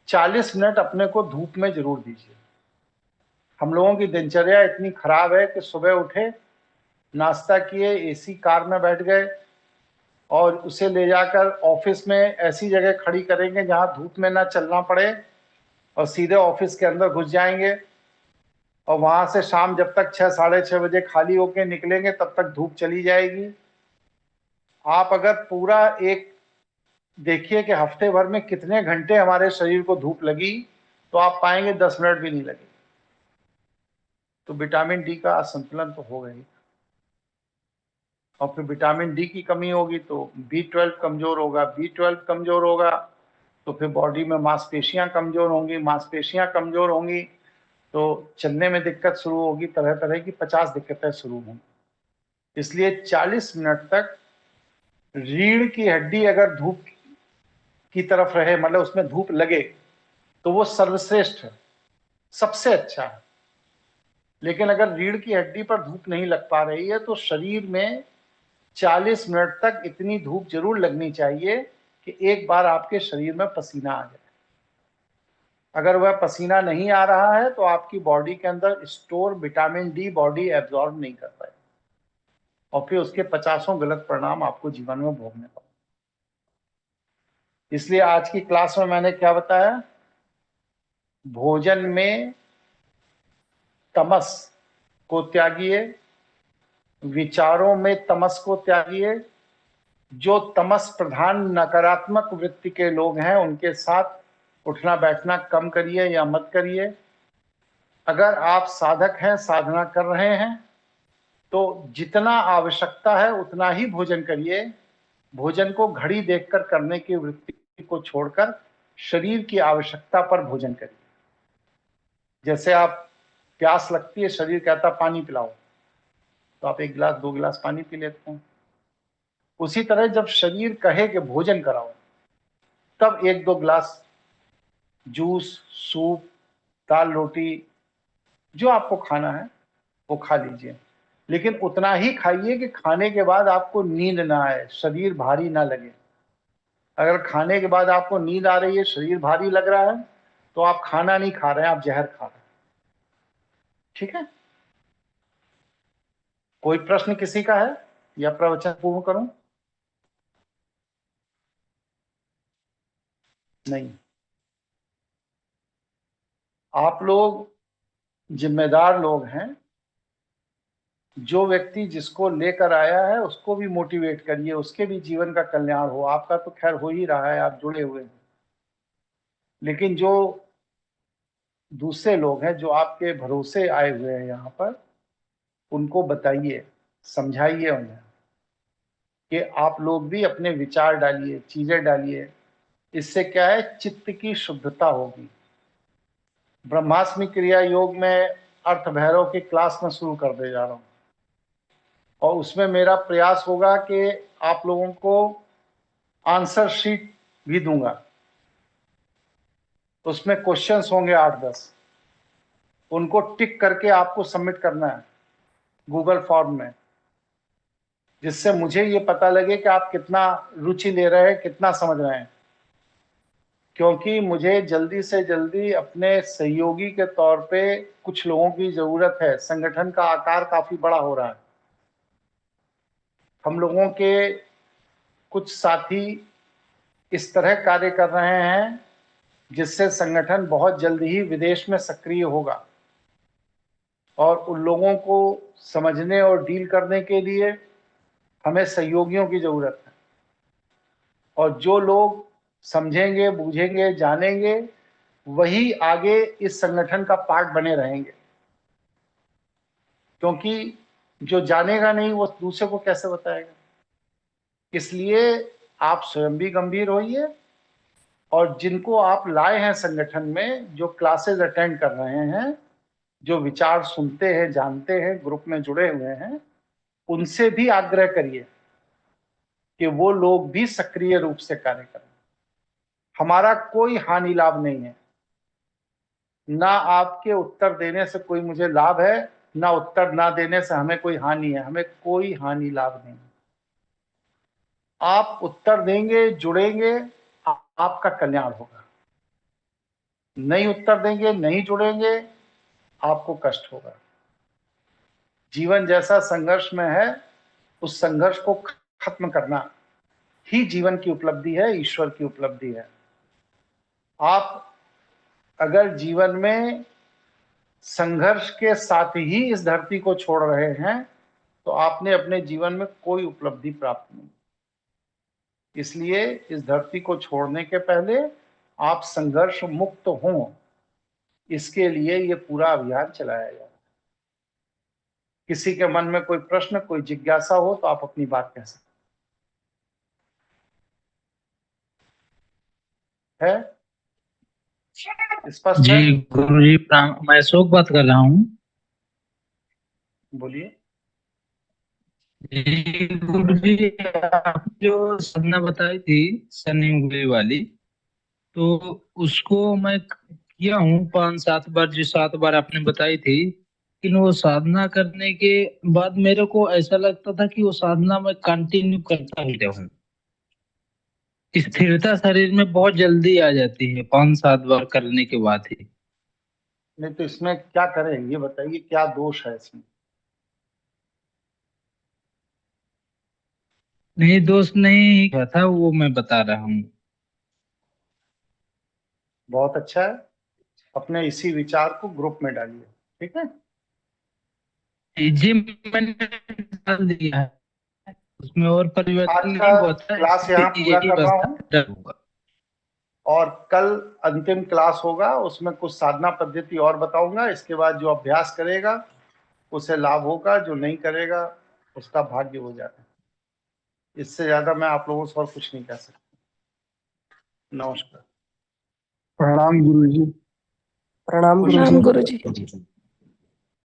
40 मिनट अपने को धूप में जरूर दीजिए। हम लोगों की दिनचर्या इतनी खराब है कि सुबह उठे, नाश्ता किए, एसी कार में बैठ गए, और उसे ले जाकर ऑफिस में ऐसी जगह खड़ी करेंगे जहां धूप में ना चलना पड़े, और सीधे ऑफिस के अंदर घुस जाएंगे, और वहां से शाम जब तक 6, 6:30 बजे खाली होके निकलेंगे तब तक धूप चली जाएगी। आप अगर पूरा एक देखिए कि हफ्ते भर में कितने घंटे हमारे शरीर को धूप लगी, तो आप पाएंगे 10 मिनट भी नहीं लगे। तो विटामिन डी का असंतुलन तो हो गई, और फिर विटामिन डी की कमी होगी तो B12 कमजोर होगा, B12 कमजोर होगा तो फिर बॉडी में मांसपेशियां कमजोर होंगी, मांसपेशियां कमजोर होंगी तो चलने में दिक्कत शुरू होगी, तरह तरह की 50 दिक्कतें शुरू होंगी। इसलिए 40 मिनट तक रीढ़ की हड्डी अगर धूप की तरफ रहे, मतलब उसमें धूप लगे, तो वो सर्वश्रेष्ठ है, सबसे अच्छा है। लेकिन अगर रीढ़ की हड्डी पर धूप नहीं लग पा रही है तो शरीर में 40 मिनट तक इतनी धूप जरूर लगनी चाहिए कि एक बार आपके शरीर में पसीना आ जाए। अगर वह पसीना नहीं आ रहा है तो आपकी बॉडी के अंदर store vitamin D body absorb नहीं कर पाएगी, और फिर उसके 50 गलत परिणाम आपको जीवन में भोगने पड़ेंगे। इसलिए आज की क्लास में मैंने क्या बताया, भोजन में तमस को त्यागिए, विचारों में तमस को त्यागिए। जो तमस प्रधान नकारात्मक वृत्ति के लोग हैं उनके साथ उठना बैठना कम करिए या मत करिए। अगर आप साधक हैं, साधना कर रहे हैं, तो जितना आवश्यकता है उतना ही भोजन करिए। भोजन को घड़ी देखकर करने की वृत्ति को छोड़कर शरीर की आवश्यकता पर भोजन करिए। जैसे आप प्यास लगती है, शरीर कहता पानी पिलाओ, तो आप 1 गिलास 2 गिलास पानी पी लेते हैं। उसी तरह जब शरीर कहे कि भोजन कराओ, तब 1-2 गिलास जूस, सूप, दाल रोटी जो आपको खाना है वो खा लीजिए, लेकिन उतना ही खाइए कि खाने के बाद आपको नींद ना आए, शरीर भारी ना लगे। अगर खाने के बाद आपको नींद आ रही है, शरीर भारी लग रहा है, तो आप खाना नहीं खा रहे हैं, आप जहर खा रहे हैं। ठीक है? कोई प्रश्न किसी का है या प्रवचन पूर्ण करूं? नहीं। आप लोग जिम्मेदार लोग हैं। जो व्यक्ति जिसको लेकर आया है उसको भी मोटिवेट करिए, उसके भी जीवन का कल्याण हो। आपका तो खैर हो ही रहा है, आप जुड़े हुए हैं, लेकिन जो दूसरे लोग हैं जो आपके भरोसे आए हुए हैं यहाँ पर, उनको बताइए, समझाइए उन्हें कि आप लोग भी अपने विचार डालिए, चीजें डालिए। इससे क्या है, चित्त की शुद्धता होगी। ब्रह्मास्मि क्रिया योग में अर्थ भैरव की क्लास में शुरू कर दे जा रहा हूँ, और उसमें मेरा प्रयास होगा कि आप लोगों को आंसर शीट भी दूंगा। उसमें क्वेश्चंस होंगे 8-10, उनको टिक करके आपको सबमिट करना है गूगल फॉर्म में, जिससे मुझे ये पता लगे कि आप कितना रुचि ले रहे हैं, कितना समझ रहे हैं। क्योंकि मुझे जल्दी से जल्दी अपने सहयोगी के तौर पे कुछ लोगों की जरूरत है। संगठन का आकार काफी बड़ा हो रहा है। हम लोगों के कुछ साथी इस तरह कार्य कर रहे हैं जिससे संगठन बहुत जल्द ही विदेश में सक्रिय होगा, और उन लोगों को समझने और डील करने के लिए हमें सहयोगियों की जरूरत है। और जो लोग समझेंगे, बूझेंगे, जानेंगे, वही आगे इस संगठन का पार्ट बने रहेंगे। क्योंकि जो जानेगा नहीं वो दूसरे को कैसे बताएगा। इसलिए आप स्वयं भी गंभीर होइए, और जिनको आप लाए हैं संगठन में, जो क्लासेस अटेंड कर रहे हैं, जो विचार सुनते हैं, जानते हैं, ग्रुप में जुड़े हुए हैं, उनसे भी आग्रह करिए कि वो लोग भी सक्रिय रूप से कार्य करें। हमारा कोई हानि लाभ नहीं है। ना आपके उत्तर देने से कोई मुझे लाभ है, ना उत्तर ना देने से हमें कोई हानि है। हमें कोई हानि लाभ नहीं। आप उत्तर देंगे, जुड़ेंगे, आपका कल्याण होगा। नहीं उत्तर देंगे, नहीं जुड़ेंगे, आपको कष्ट होगा। जीवन जैसा संघर्ष में है, उस संघर्ष को खत्म करना ही जीवन की उपलब्धि है, ईश्वर की उपलब्धि है। आप अगर जीवन में संघर्ष के साथ ही इस धरती को छोड़ रहे हैं, तो आपने अपने जीवन में कोई उपलब्धि प्राप्त नहीं। इसलिए इस धरती को छोड़ने के पहले आप संघर्ष मुक्त हों, इसके लिए ये पूरा अभियान चलाया जाए। किसी के मन में कोई प्रश्न, कोई जिज्ञासा हो तो आप अपनी बात कह सकते हैं। स्पष्ट है? जी गुरु जी, मैं अशोक बात कर रहा हूँ। बोलिए। जी गुरु जी, आप जो साधना बताई थी शनि उंगली वाली, तो उसको मैं किया हूँ 5-7 बार, जो 7 बार आपने बताई थी। लेकिन वो साधना करने के बाद मेरे को ऐसा लगता था कि वो साधना मैं कंटिन्यू करता ही रहूं। स्थिरता शरीर में बहुत जल्दी आ जाती है 5-7 बार करने के बाद ही। नहीं तो इसमें क्या करें, ये बताइए, क्या दोष है इसमें? नहीं, दोस्त नहीं क्या था वो मैं बता रहा हूँ। बहुत अच्छा है। अपने इसी विचार को ग्रुप में डालिए, ठीक है? जी मैंने डाल दिया है, उसमें और परिवर्तन आज नहीं का हुआ था, क्लास यहाँ पूरा यही कर बस रहा हूँ, होगा। और कल अंतिम क्लास होगा, उसमें कुछ साधना पद्धति और बताऊंगा। इसके बाद जो अभ्यास करेगा उसे लाभ होगा, जो नहीं करेगा उसका भाग्य हो जाएगा। इससे ज्यादा मैं आप लोगों से और कुछ नहीं कह सकता। नमस्कार। प्रणाम गुरु जी। प्रणाम गुरु जी।